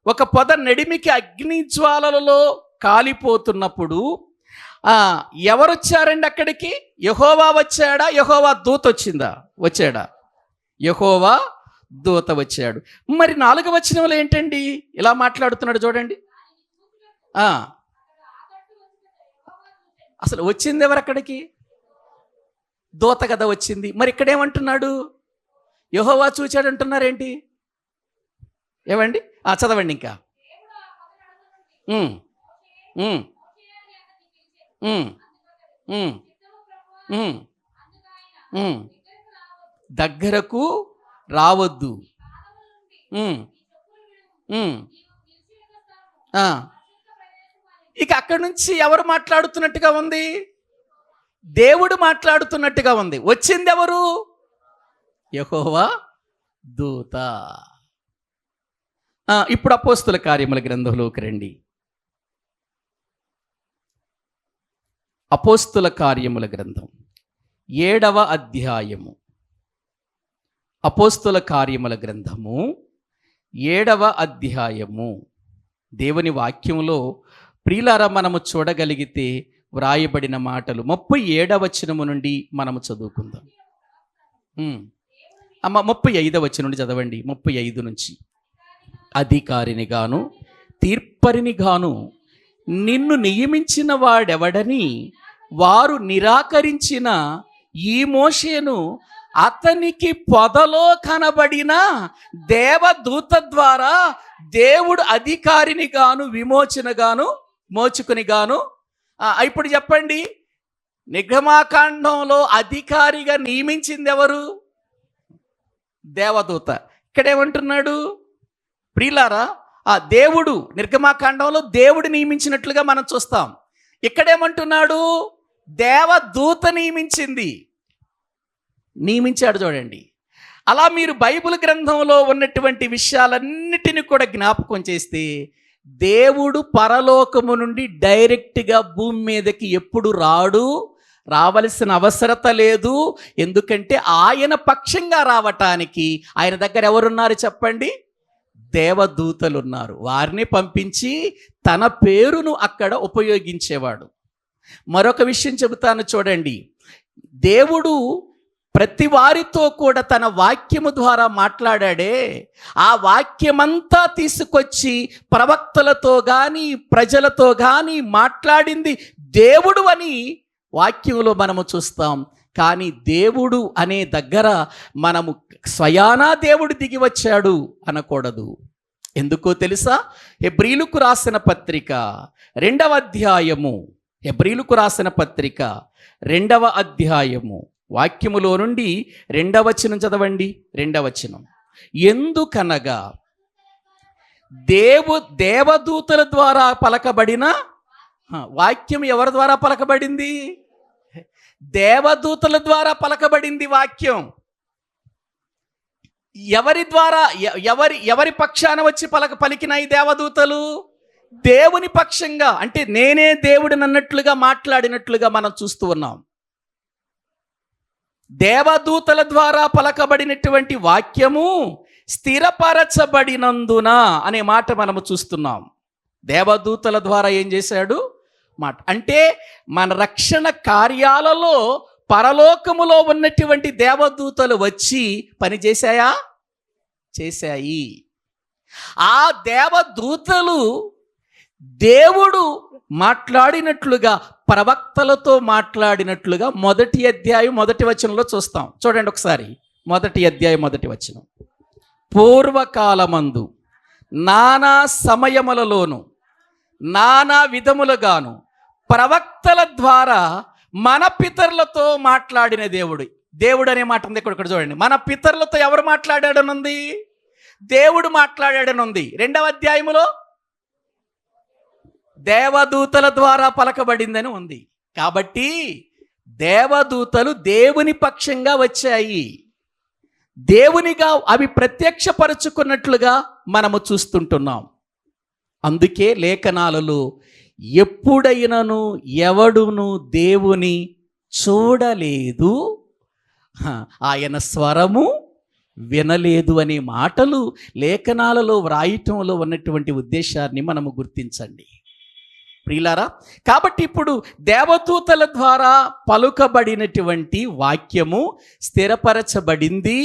ఒక పొద నడిమికి అగ్ని జ్వాలలలో కాలిపోతున్నప్పుడు ఎవరొచ్చారండి అక్కడికి? యెహోవా వచ్చాడా? యెహోవా దూత వచ్చాడా? యెహోవా దూత వచ్చాడు. మరి 4వ వచనంలో ఏంటండి ఇలా మాట్లాడుతున్నాడు చూడండి. అసలు వచ్చింది ఎవరు అక్కడికి? దూత కదా వచ్చింది. మరి ఇక్కడేమంటున్నాడు? యెహోవా చూచాడు అంటున్నారేంటి? ఏమండి చదవండి ఇంకా. దగ్గరకు రావద్దు. ఇక అక్కడి నుంచి ఎవరు మాట్లాడుతున్నట్టుగా ఉంది? దేవుడు మాట్లాడుతున్నట్టుగా ఉంది. వచ్చింది ఎవరు? యెహోవా దూత. ఇప్పుడు అపోస్తుల కార్యముల గ్రంథంలోకి రండి. అపోస్తుల కార్యముల గ్రంథం 7వ అధ్యాయము. అపోస్తుల కార్యముల గ్రంథము 7వ అధ్యాయము. దేవుని వాక్యంలో ప్రియులారా మనము చూడగలిగితే వ్రాయబడిన మాటలు 37వ వచనము నుండి మనము చదువుకుందాం. 35వ వచనం నుండి చదవండి. 35 నుంచి. అధికారిని గాను తీర్పరిని గాను నిన్ను నియమించిన వాడెవడని వారు నిరాకరించిన ఈ మోషేను అతనికి పొదలో కనబడిన దేవదూత ద్వారా దేవుడు అధికారిని గాను మోచుకుని గాను. ఇప్పుడు చెప్పండి, నిర్గమాకాండంలో అధికారిగా నియమించింది ఎవరు? దేవదూత. ఇక్కడేమంటున్నాడు ప్రియులారా? దేవుడు నిర్గమాకాండంలో దేవుడు నియమించినట్లుగా మనం చూస్తాం. ఇక్కడేమంటున్నాడు? దేవదూత నియమించాడు. చూడండి, అలా మీరు బైబిల్ గ్రంథంలో ఉన్నటువంటి విషయాలన్నిటిని కూడా జ్ఞాపకం చేస్తే దేవుడు పరలోకము నుండి డైరెక్ట్గా భూమి మీదకి ఎప్పుడు రాడు, రావలసిన అవసరత లేదు. ఎందుకంటే ఆయన పక్షంగా రావటానికి ఆయన దగ్గర ఎవరున్నారు చెప్పండి? దేవదూతలు ఉన్నారు. వారిని పంపించి తన పేరును అక్కడ ఉపయోగించేవాడు. మరొక విషయం చెబుతాను చూడండి. దేవుడు ప్రతి వారితో కూడా తన వాక్యము ద్వారా మాట్లాడాడే, ఆ వాక్యమంతా తీసుకొచ్చి ప్రవక్తలతో కానీ ప్రజలతో కానీ మాట్లాడింది దేవుడు అని వాక్యంలో మనము చూస్తాం. కానీ దేవుడు అనే దగ్గర మనము స్వయానా దేవుడు దిగి వచ్చాడు అనకూడదు. ఎందుకో తెలుసా? హెబ్రీయులకు రాసిన పత్రిక 2వ అధ్యాయము, హెబ్రీయులకు రాసిన పత్రిక 2వ అధ్యాయము వాక్యములో నుండి 2వ వచనం చదవండి. 2వ వచనం, ఎందుకనగా దేవదూతల ద్వారా పలకబడిన వాక్యం ఎవరి ద్వారా పలకబడింది? దేవదూతల ద్వారా పలకబడింది వాక్యం. ఎవరి ద్వారా, ఎవరి పక్షాన వచ్చి పలికినాయి దేవదూతలు? దేవుని పక్షంగా. అంటే నేనే దేవుడిని అన్నట్లుగా మాట్లాడినట్లుగా మనం చూస్తూ ఉన్నాం. దేవదూతల ద్వారా పలకబడినటువంటి వాక్యము స్థిరపరచబడినందున అనే మాట మనము చూస్తున్నాం. దేవదూతల ద్వారా ఏం చేశాడు? మాట అంటే మన రక్షణ కార్యాలలో పరలోకములో ఉన్నటువంటి దేవదూతలు వచ్చి పని చేశాయా? చేశాయి. ఆ దేవదూతలు దేవుడు మాట్లాడినట్లుగా, ప్రవక్తలతో మాట్లాడినట్లుగా 1వ అధ్యాయం 1వ వచనంలో చూస్తాం. చూడండి ఒకసారి. 1వ అధ్యాయం 1వ వచనం, పూర్వకాలమందు నానా సమయములలోను నానా విధములుగాను ప్రవక్తల ద్వారా మన పితరులతో మాట్లాడిన దేవుడు అనే మాట ఉంది ఇక్కడ చూడండి. మన పితరులతో ఎవరు మాట్లాడాడనుంది? దేవుడు మాట్లాడాడనుంది. 2వ అధ్యాయములో దేవదూతల ద్వారా పలకబడిందని ఉంది. కాబట్టి దేవదూతలు దేవుని పక్షంగా వచ్చాయి. దేవునిగా అవి ప్రత్యక్షపరుచుకున్నట్లుగా మనము చూస్తుంటున్నాం. అందుకే లేఖనాలలో ఎప్పుడైనను ఎవడును దేవుని చూడలేదు, ఆయన స్వరము వినలేదు అనే మాటలు లేఖనాలలో వ్రాయటంలో ఉన్నటువంటి ఉద్దేశాన్ని మనము గుర్తించండి ప్రియులారా. కాబట్టి ఇప్పుడు దేవదూతల ద్వారా పలుకబడినటువంటి వాక్యము స్థిరపరచబడింది.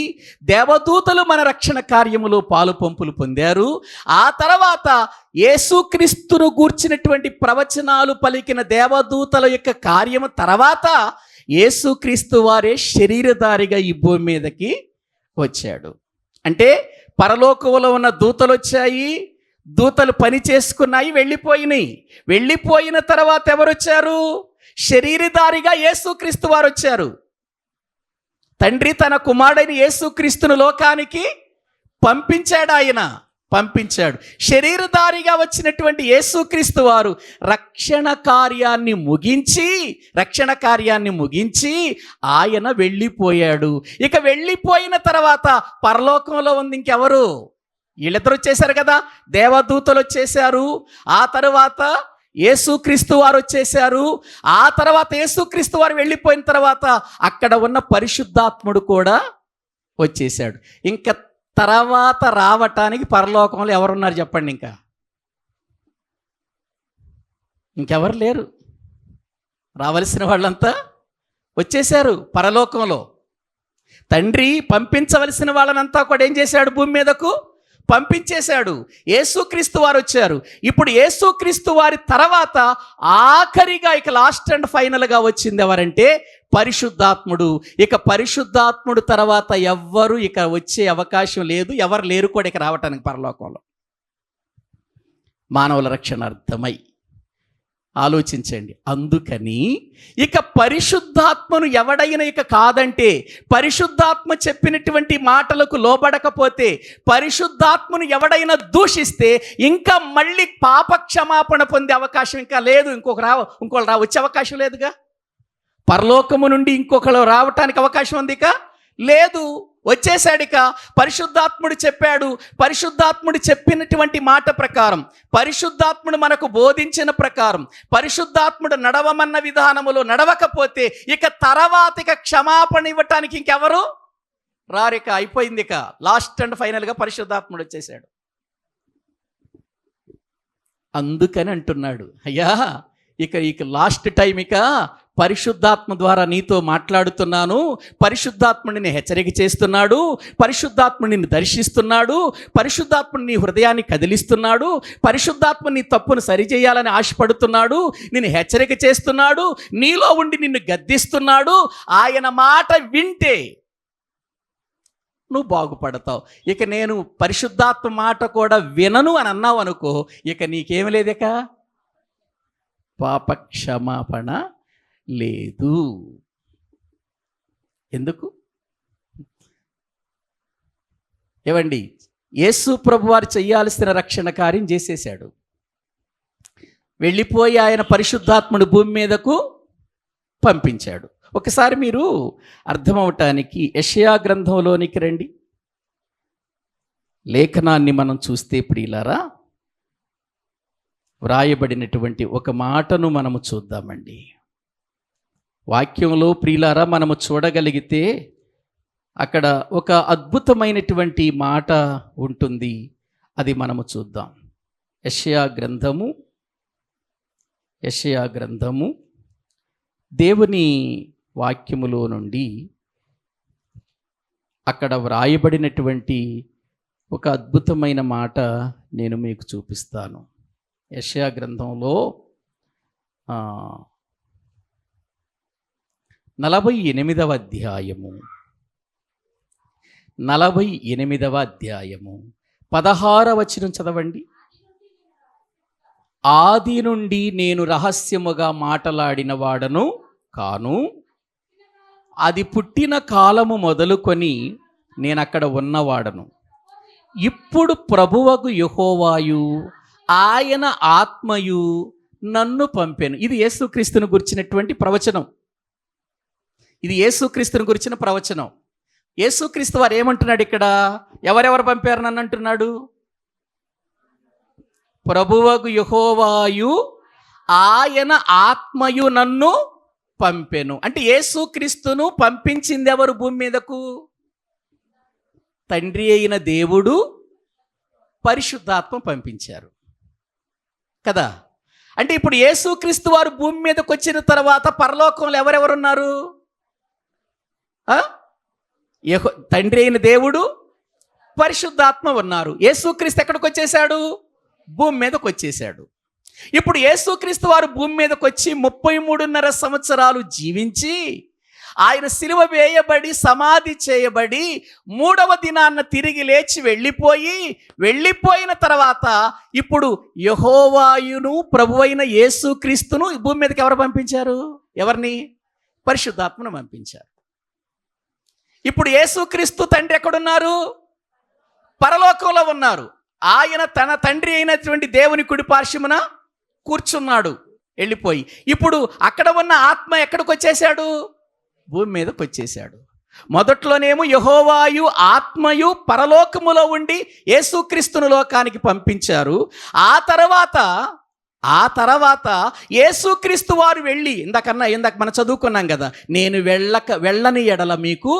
దేవదూతలు మన రక్షణ కార్యములో పాలు పంపులు పొందారు. ఆ తర్వాత యేసుక్రీస్తును గూర్చినటువంటి ప్రవచనాలు పలికిన దేవదూతల యొక్క కార్యము తర్వాత యేసుక్రీస్తు వారే శరీరధారిగా ఈ భూమి మీదకి వచ్చాడు. అంటే పరలోకంలో ఉన్న దూతలు వచ్చాయి, దూతలు పని చేసుకున్నాయి, వెళ్ళిపోయిన తర్వాత ఎవరు వచ్చారు? శరీరధారిగా యేసుక్రీస్తు వారు వచ్చారు. తండ్రి తన కుమారుడైన యేసుక్రీస్తును లోకానికి పంపించాడు. శరీరధారిగా వచ్చినటువంటి యేసుక్రీస్తు వారు రక్షణ కార్యాన్ని ముగించి ఆయన వెళ్ళిపోయాడు. ఇక వెళ్ళిపోయిన తర్వాత పరలోకంలో ఉంది ఇంకెవరు? వీళ్ళిద్దరు వచ్చేసారు కదా, దేవదూతలు వచ్చేసారు. ఆ తర్వాత యేసుక్రీస్తు వారు వచ్చేసారు. ఆ తర్వాత యేసుక్రీస్తు వారు వెళ్ళిపోయిన తర్వాత అక్కడ ఉన్న పరిశుద్ధాత్ముడు కూడా వచ్చేసాడు. ఇంకా తర్వాత రావటానికి పరలోకంలో ఎవరున్నారు చెప్పండి? ఇంకెవరు లేరు. రావలసిన వాళ్ళంతా వచ్చేసారు. పరలోకంలో తండ్రి పంపించవలసిన వాళ్ళనంతా కూడా ఏం చేశాడు? భూమి మీదకు పంపించేశాడు. యేసుక్రీస్తు వారు వచ్చారు. ఇప్పుడు యేసుక్రీస్తు వారి తర్వాత ఆఖరిగా ఇక లాస్ట్ అండ్ ఫైనల్గా వచ్చింది ఎవరంటే పరిశుద్ధాత్ముడు. ఇక పరిశుద్ధాత్ముడు తర్వాత ఎవ్వరు ఇక వచ్చే అవకాశం లేదు. ఎవరు లేరు కూడా ఇక రావటానికి పరలోకంలో. మానవుల రక్షణార్థమై ఆలోచించండి. అందుకని ఇక పరిశుద్ధాత్మను ఎవడైనా ఇక కాదంటే, పరిశుద్ధాత్మ చెప్పినటువంటి మాటలకు లోబడకపోతే, పరిశుద్ధాత్మను ఎవడైనా దూషిస్తే ఇంకా మళ్ళీ పాప క్షమాపణ పొందే అవకాశం ఇంకా లేదు. ఇంకొకరు వచ్చే అవకాశం లేదుగా. పరలోకము నుండి ఇంకొకరు రావటానికి అవకాశం ఉంది ఇక లేదు. వచ్చేసాడిక. పరిశుద్ధాత్ముడు చెప్పాడు. పరిశుద్ధాత్ముడు చెప్పినటువంటి మాట ప్రకారం, పరిశుద్ధాత్ముడు మనకు బోధించిన ప్రకారం, పరిశుద్ధాత్ముడు నడవమన్న విధానములో నడవకపోతే ఇక తర్వాత క్షమాపణ ఇవ్వటానికి ఇంకెవరు రారిక. అయిపోయింది. ఇక లాస్ట్ అండ్ ఫైనల్గా పరిశుద్ధాత్ముడు వచ్చేసాడు. అందుకని అంటున్నాడు, అయ్యా ఇక లాస్ట్ టైం, ఇక పరిశుద్ధాత్మ ద్వారా నీతో మాట్లాడుతున్నాను. పరిశుద్ధాత్ముడిని హెచ్చరిక చేస్తున్నాడు. పరిశుద్ధాత్ముడిని దర్శిస్తున్నాడు. పరిశుద్ధాత్ముడు నీ హృదయాన్ని కదిలిస్తున్నాడు. పరిశుద్ధాత్మ నీ తప్పును సరిచేయాలని ఆశపడుతున్నాడు. నిన్ను హెచ్చరిక చేస్తున్నాడు. నీలో ఉండి నిన్ను గద్దిస్తున్నాడు. ఆయన మాట వింటే నువ్వు బాగుపడతావు. ఇక నేను పరిశుద్ధాత్మ మాట కూడా వినను అని అన్నావు అనుకో, ఇక నీకేమి లేదిక పాప క్షమాపణ లేదు. ఎందుకు? ఏవండి, యేసు ప్రభువారు చేయాల్సిన రక్షణ కార్యం చేసేశాడు. వెళ్ళిపోయి ఆయన పరిశుద్ధాత్ముడు భూమి మీదకు పంపించాడు. ఒకసారి మీరు అర్థమవటానికి యెషయా గ్రంథంలోనికి రండి. లేఖనాన్ని మనం చూస్తే ప్రియులారా, వ్రాయబడినటువంటి ఒక మాటను మనము చూద్దామండి. వాక్యంలో ప్రియులారా మనము చూడగలిగితే అక్కడ ఒక అద్భుతమైనటువంటి మాట ఉంటుంది. అది మనము చూద్దాం. యెషయా గ్రంథము దేవుని వాక్యములో నుండి అక్కడ వ్రాయబడినటువంటి ఒక అద్భుతమైన మాట నేను మీకు చూపిస్తాను. యెషయా గ్రంథంలో 48వ అధ్యాయము 16వ వచనం చదవండి. ఆది నుండి నేను రహస్యముగా మాటలాడిన వాడను కాను, అది పుట్టిన కాలము మొదలుకొని నేను అక్కడ ఉన్నవాడను. ఇప్పుడు ప్రభువగు యెహోవాయు ఆయన ఆత్మయు నన్ను పంపెను. ఇది యేసుక్రీస్తును గురించినటువంటి ప్రవచనం. ఇది యేసుక్రీస్తును గురించిన ప్రవచనం. యేసుక్రీస్తు వారు ఏమంటున్నాడు ఇక్కడ? ఎవరెవరు పంపారు నన్ను అంటున్నాడు? ప్రభువగు యెహోవాయు ఆయన ఆత్మయు నన్ను పంపెను. అంటే యేసుక్రీస్తును పంపించింది ఎవరు భూమి మీదకు? తండ్రి అయిన దేవుడు, పరిశుద్ధాత్మ పంపించారు కదా. అంటే ఇప్పుడు యేసుక్రీస్తు వారు భూమి మీదకి వచ్చిన తర్వాత పరలోకంలో ఎవరెవరున్నారు? తండ్రి అయిన దేవుడు, పరిశుద్ధాత్మ ఉన్నారు. యేసుక్రీస్తు ఎక్కడికి వచ్చేసాడు? భూమి మీదకి వచ్చేసాడు. ఇప్పుడు యేసుక్రీస్తు వారు భూమి మీదకి వచ్చి 33.5 సంవత్సరాలు జీవించి ఆయన సిలువ వేయబడి సమాధి చేయబడి 3వ దినాన్న తిరిగి లేచి వెళ్ళిపోయిన తర్వాత ఇప్పుడు యెహోవాయును ప్రభువైన యేసుక్రీస్తును భూమి మీదకి ఎవరు పంపించారు? ఎవరిని? పరిశుద్ధాత్మను పంపించారు. ఇప్పుడు యేసుక్రీస్తు తండ్రి ఎక్కడున్నారు? పరలోకంలో ఉన్నారు. ఆయన తన తండ్రి అయినటువంటి దేవుని కుడి పార్శ్వమున కూర్చున్నాడు వెళ్ళిపోయి. ఇప్పుడు అక్కడ ఉన్న ఆత్మ ఎక్కడికి వచ్చేసాడు? భూమి మీదకి వచ్చేసాడు. మొదట్లోనేమో యెహోవాయు ఆత్మయు పరలోకములో ఉండి యేసుక్రీస్తును లోకానికి పంపించారు. ఆ తర్వాత యేసుక్రీస్తు వారు వెళ్ళి ఇందాక మనం చదువుకున్నాం కదా, నేను వెళ్ళని ఎడల మీకు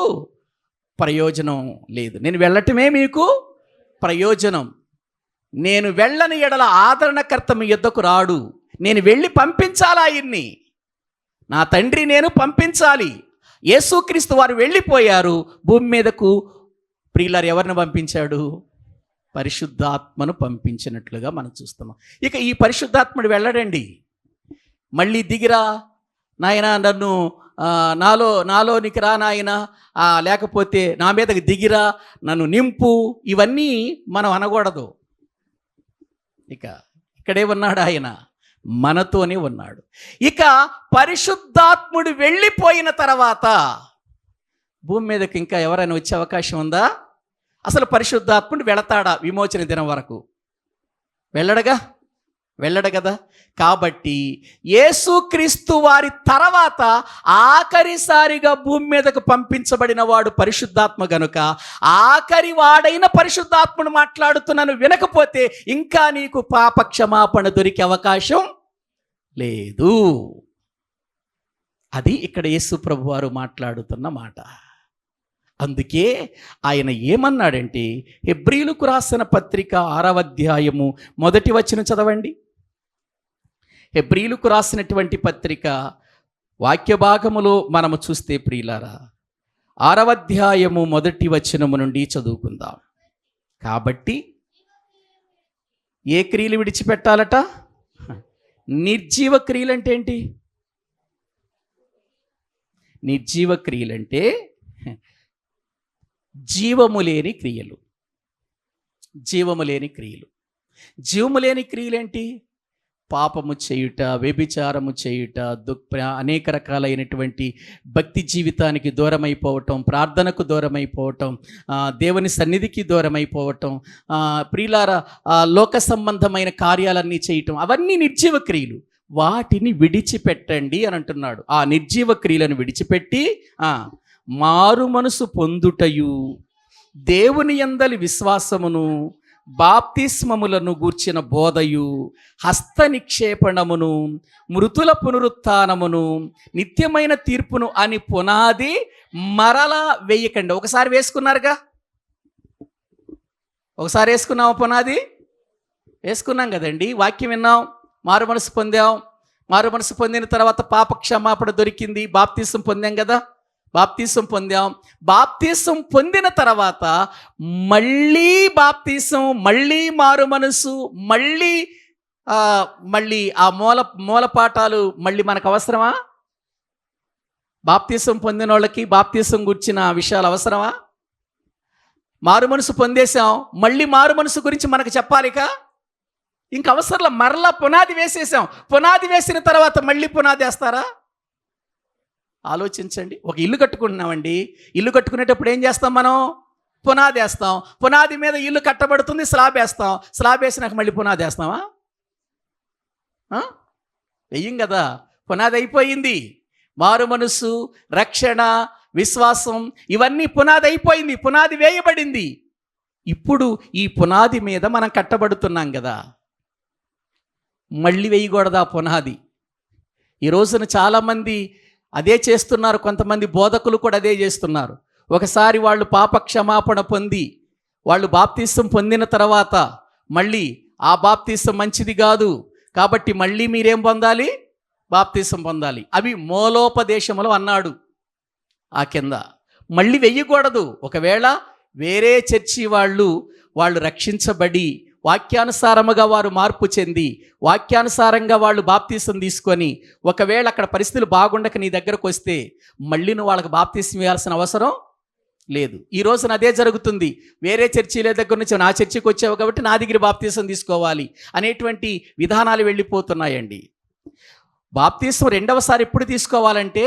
ప్రయోజనం లేదు. నేను వెళ్ళటమే మీకు ప్రయోజనం. నేను వెళ్ళని ఎడల ఆదరణకర్త మీ యొద్దకు రాడు. నేను వెళ్ళి పంపించాలా ఆయన్ని? నా తండ్రి నేను పంపించాలి. యేసుక్రీస్తు వారు వెళ్ళిపోయారు భూమి మీదకు. ప్రియులారు ఎవరిని పంపించాడు? పరిశుద్ధాత్మను పంపించినట్లుగా మనం చూస్తున్నాం. ఇక ఈ పరిశుద్ధాత్ముడు వెళ్ళడండి. మళ్ళీ దిగిరా నాయన, నన్ను నాలోనికి రా నాయన, లేకపోతే నా మీదకి దిగిరా, నన్ను నింపు, ఇవన్నీ మనం అనకూడదు. ఇక్కడే ఉన్నాడు ఆయన, మనతోనే ఉన్నాడు. ఇక పరిశుద్ధాత్ముడు వెళ్ళిపోయిన తర్వాత భూమి మీదకి ఇంకా ఎవరైనా వచ్చే అవకాశం ఉందా? అసలు పరిశుద్ధాత్ముడు వెళతాడా విమోచన దినం వరకు? వెళ్ళడు కదా. కాబట్టి యేసుక్రీస్తు వారి తర్వాత ఆఖరిసారిగా భూమి మీదకు పంపించబడిన వాడు పరిశుద్ధాత్మ గనుక ఆఖరి వాడైన పరిశుద్ధాత్మను మాట్లాడుతున్నాను వినకపోతే ఇంకా నీకు పాప క్షమాపణ దొరికే అవకాశం లేదు. అది ఇక్కడ యేసు ప్రభు వారు మాట్లాడుతున్న మాట. అందుకే ఆయన ఏమన్నాడంటే, హెబ్రీయులకు రాసిన పత్రిక 6వ అధ్యాయము 1వ వచనం చదవండి. హెబ్రీయులకు రాసినటువంటి పత్రిక వాక్య భాగములో మనము చూస్తే ప్రియులారా 6వ అధ్యాయము 1వ వచనము నుండి చదువుకుందాం. కాబట్టి ఏ క్రియలు విడిచిపెట్టాలట? నిర్జీవ క్రియలు అంటే ఏంటి? నిర్జీవ క్రియలంటే జీవము లేని క్రియలు. జీవము లేని క్రియలు. జీవము లేని క్రియలేంటి? పాపము చేయుట, వ్యభిచారము చేయుట, అనేక రకాలైనటువంటి భక్తి జీవితానికి దూరమైపోవటం, ప్రార్థనకు దూరమైపోవటం, దేవుని సన్నిధికి దూరమైపోవటం, ప్రియులారా లోక సంబంధమైన కార్యాలన్నీ చేయటం, అవన్నీ నిర్జీవ క్రియలు. వాటిని విడిచిపెట్టండి అని అంటున్నాడు. ఆ నిర్జీవ క్రియలను విడిచిపెట్టి మారు మనసు పొందుటయు, దేవుని యందలి విశ్వాసమును, బాప్తిస్మములను గూర్చిన బోధయు, హస్త నిక్షేపణమును, మృతుల పునరుత్థానమును, నిత్యమైన తీర్పును అని పునాది మరలా వేయకండి. ఒకసారి వేసుకున్నారుగా? ఒకసారి వేసుకున్నాము పునాది? వేసుకున్నాం కదండి. వాక్యం విన్నాం, మారు మనసు పొందాం. మారు మనసు పొందిన తర్వాత పాప క్షమాపణ దొరికింది, బాప్తిసం పొందాం కదా. బాప్తిసం పొందాం. బాప్తిసం పొందిన తర్వాత మళ్ళీ బాప్తిసం, మళ్ళీ మారు మనసు, మళ్ళీ ఆ మూల పాఠాలు మళ్ళీ మనకు అవసరమా? బాప్తిసం పొందిన వాళ్ళకి బాప్తిసం గురించిన విషయాలు అవసరమా? మారు మనసు పొందేశాం, మళ్ళీ మారు మనసు గురించి మనకు చెప్పాలిక? ఇంక అవసరంలో. మరలా పునాది వేసేసాం. పునాది వేసిన తర్వాత మళ్ళీ పునాది వేస్తారా? ఆలోచించండి. ఒక ఇల్లు కట్టుకుంటున్నామండి. ఇల్లు కట్టుకునేటప్పుడు ఏం చేస్తాం మనం? పునాది వేస్తాం. పునాది మీద ఇల్లు కట్టబడుతుంది, స్లాబ్ వేస్తాం. స్లాబ్ వేసినాక మళ్ళీ పునాది వేస్తామా? వెయ్యం కదా. పునాది అయిపోయింది. మారు మనసు, రక్షణ, విశ్వాసం ఇవన్నీ పునాది అయిపోయింది, పునాది వేయబడింది. ఇప్పుడు ఈ పునాది మీద మనం కట్టబడుతున్నాం కదా. మళ్ళీ వేయకూడదా పునాది? ఈ రోజున చాలామంది అదే చేస్తున్నారు. కొంతమంది బోధకులు కూడా అదే చేస్తున్నారు. ఒకసారి వాళ్ళు పాప క్షమాపణ పొంది, వాళ్ళు బాప్తిసం పొందిన తర్వాత మళ్ళీ ఆ బాప్తిసం మంచిది కాదు కాబట్టి మళ్ళీ మీరేం పొందాలి? బాప్తిసం పొందాలి. అవి మూలోపదేశములు అన్నాడు. ఆ కింద మళ్ళీ వెయ్యకూడదు. ఒకవేళ వేరే చర్చి వాళ్ళు రక్షించబడి వాక్యానుసారముగా వారు మార్పు చెంది వాక్యానుసారంగా వాళ్ళు బాప్తీసం తీసుకొని ఒకవేళ అక్కడ పరిస్థితులు బాగుండక నీ దగ్గరకు వస్తే మళ్ళీ నువ్వు వాళ్ళకి బాప్తీసం ఇవ్వాల్సిన అవసరం లేదు. ఈ రోజున అదే జరుగుతుంది. వేరే చర్చిల దగ్గర నుంచి నా చర్చికి వచ్చావు కాబట్టి నా దగ్గర బాప్తీసం తీసుకోవాలి అనేటువంటి విధానాలు వెళ్ళిపోతున్నాయండి. బాప్తీసం రెండవసారి ఎప్పుడు తీసుకోవాలంటే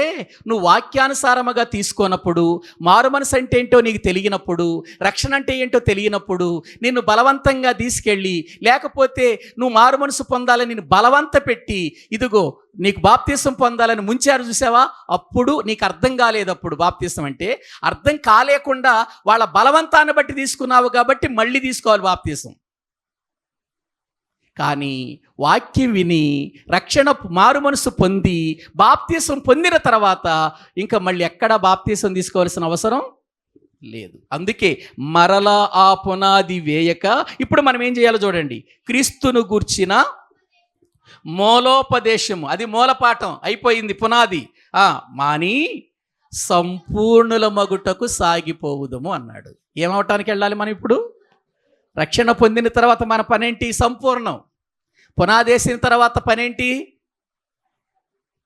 నువ్వు వాక్యానుసారముగా తీసుకోనప్పుడు, మారు మనసు అంటే ఏంటో నీకు తెలియనప్పుడు, రక్షణ అంటే ఏంటో తెలియనప్పుడు నిన్ను బలవంతంగా తీసుకెళ్ళి, లేకపోతే నువ్వు మారు మనసు పొందాలని నిన్ను బలవంత పెట్టి ఇదిగో నీకు బాప్తీసం పొందాలని ముంచారు చూసావా, అప్పుడు నీకు అర్థం కాలేదు. అప్పుడు బాప్తీసం అంటే అర్థం కాలేకుండా వాళ్ళ బలవంతాన్ని బట్టి తీసుకున్నావు కాబట్టి మళ్ళీ తీసుకోవాలి బాప్తీసం. కానీ వాక్యం విని రక్షణ మారు మనసు పొంది బాప్తీసం పొందిన తర్వాత ఇంకా మళ్ళీ ఎక్కడా బాప్తీసం తీసుకోవాల్సిన అవసరం లేదు. అందుకే మరలా ఆ పునాది వేయక ఇప్పుడు మనం ఏం చేయాలో చూడండి. క్రీస్తును గూర్చిన మూలోపదేశము, అది మూలపాఠం అయిపోయింది, పునాది మాని సంపూర్ణుల మగుటకు సాగిపోవుదము అన్నాడు. ఏమవటానికి వెళ్ళాలి మనం ఇప్పుడు? రక్షణ పొందిన తర్వాత మన పనేంటి? సంపూర్ణం. పునాది వేసిన తర్వాత పనేంటి?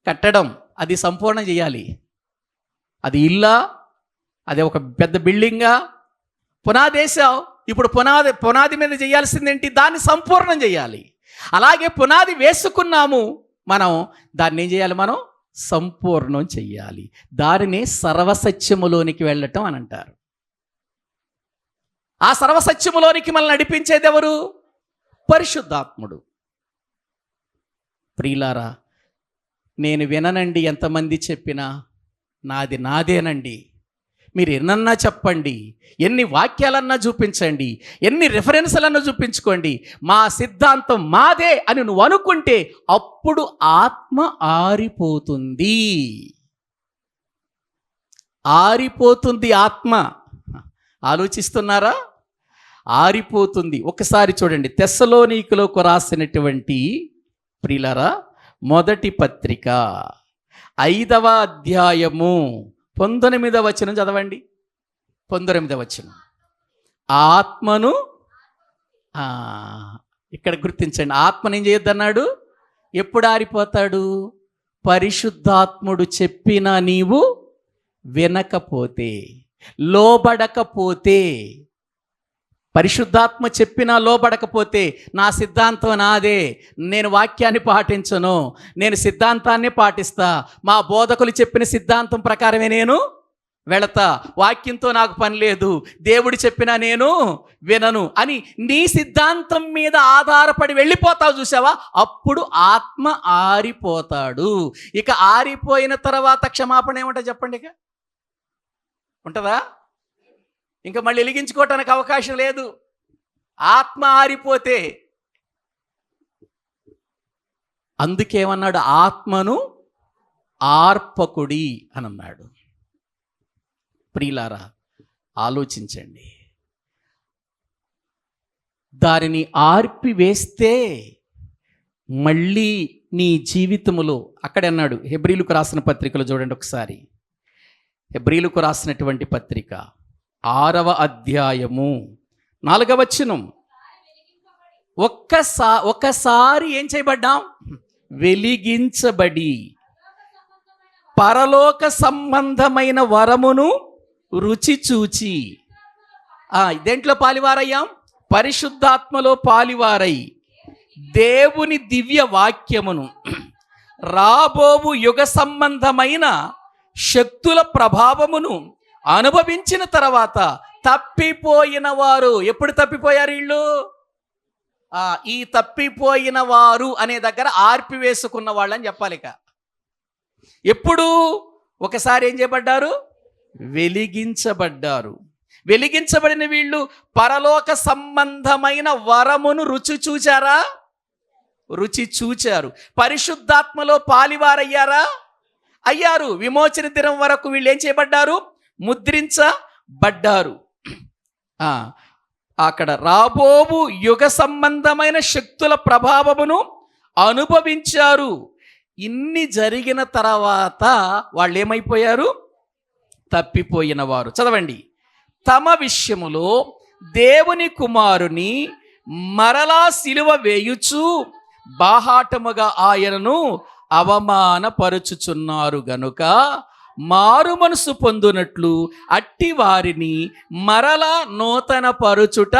కట్టడం. అది సంపూర్ణం చేయాలి. అది ఇల్లా, అది ఒక పెద్ద బిల్డింగా? పునాది వేసావు, ఇప్పుడు పునాది మీద చేయాల్సిందేంటి? దాన్ని సంపూర్ణం చేయాలి. అలాగే పునాది వేసుకున్నాము, మనం దాన్ని ఏం చేయాలి? మనం సంపూర్ణం చెయ్యాలి. దానినే సర్వసత్యములోనికి వెళ్ళటం అని అంటారు. ఆ సర్వసత్యములోనికి మనల్ని నడిపించేది ఎవరు? పరిశుద్ధాత్ముడు. ప్రియులారా, నేను విననండి, ఎంతమంది చెప్పినా నాది నాదేనండి. మీరు ఎన్నన్నా చెప్పండి, ఎన్ని వాక్యాలన్నా చూపించండి, ఎన్ని రిఫరెన్స్లన్నా చూపించుకోండి, మా సిద్ధాంతం మాదే అని నువ్వు అనుకుంటే అప్పుడు ఆత్మ ఆరిపోతుంది. ఆరిపోతుంది ఆత్మ. ఆలోచిస్తున్నారా? ఆరిపోతుంది. ఒకసారి చూడండి, తెస్సలోనికలకు రాసినటువంటి ప్రియులారా మొదటి పత్రిక 5వ అధ్యాయము 19వ వచనం చదవండి. 19వ వచనం. ఆత్మను ఇక్కడ గుర్తించండి, ఆత్మను ఏం చేయొద్దన్నాడు? ఎప్పుడు ఆరిపోతాడు? పరిశుద్ధాత్ముడు చెప్పినా నీవు వినకపోతే, లోబడకపోతే. పరిశుద్ధాత్మ చెప్పినా లోబడకపోతే, నా సిద్ధాంతం నాదే, నేను వాక్యాన్ని పాటించను, నేను సిద్ధాంతాన్ని పాటిస్తా, మా బోధకులు చెప్పిన సిద్ధాంతం ప్రకారమే నేను వెళతా, వాక్యంతో నాకు పని లేదు, దేవుడు చెప్పినా నేను వినను అని నీ సిద్ధాంతం మీద ఆధారపడి వెళ్ళిపోతావు చూసావా, అప్పుడు ఆత్మ ఆరిపోతాడు. ఇక ఆరిపోయిన తర్వాత క్షమాపణ ఏమంటా చెప్పండి? ఇక ఉంటుందా? ఇంకా మళ్ళీ వెలిగించుకోవటానికి అవకాశం లేదు. ఆత్మ ఆరిపోతే. అందుకేమన్నాడు? ఆత్మను ఆర్పకుడి అని అన్నాడు. ప్రియులారా, ఆలోచించండి. దానిని ఆర్పివేస్తే మళ్ళీ నీ జీవితములో, అక్కడే అన్నాడు హెబ్రీలకు రాసిన పత్రికలో చూడండి ఒకసారి. హెబ్రీలకు రాసినటువంటి పత్రిక 6వ అధ్యాయము 4వ వచనం. ఒక్కసారి ఏం చేయబడ్డాం? వెలిగించబడి పరలోక సంబంధమైన వరమును రుచి చూచి. దేంట్లో పాలివారయ్యాం? పరిశుద్ధాత్మలో పాలివారై దేవుని దివ్య వాక్యమును రాబోవు యుగ సంబంధమైన శక్తుల ప్రభావమును అనుభవించిన తర్వాత తప్పిపోయిన వారు. ఎప్పుడు తప్పిపోయారు వీళ్ళు? ఈ తప్పిపోయిన వారు అనే దగ్గర ఆర్పివేసుకున్న వాళ్ళని చెప్పాలి. ఇక ఎప్పుడు? ఒకసారి ఏం చేయబడ్డారు? వెలిగించబడ్డారు. వెలిగించబడిన వీళ్ళు పరలోక సంబంధమైన వరమును రుచి చూచారా? రుచి చూచారు. పరిశుద్ధాత్మలో పాలివారయ్యారా? అయ్యారు. విమోచన దినం వరకు వీళ్ళు ఏం చేయబడ్డారు? ముద్రించబడ్డారు. అక్కడ రాబోవు యుగ సంబంధమైన శక్తుల ప్రభావమును అనుభవించారు. ఇన్ని జరిగిన తర్వాత వాళ్ళు ఏమైపోయారు? తప్పిపోయిన వారు. చదవండి. తమ విషయములో దేవుని కుమారుని మరలా సిలువ వేయుచు బాహాటముగా ఆయనను అవమానపరుచుచున్నారు గనుక మారు మనసు పొందునట్లు అట్టి వారిని మరలా నూతన పరుచుట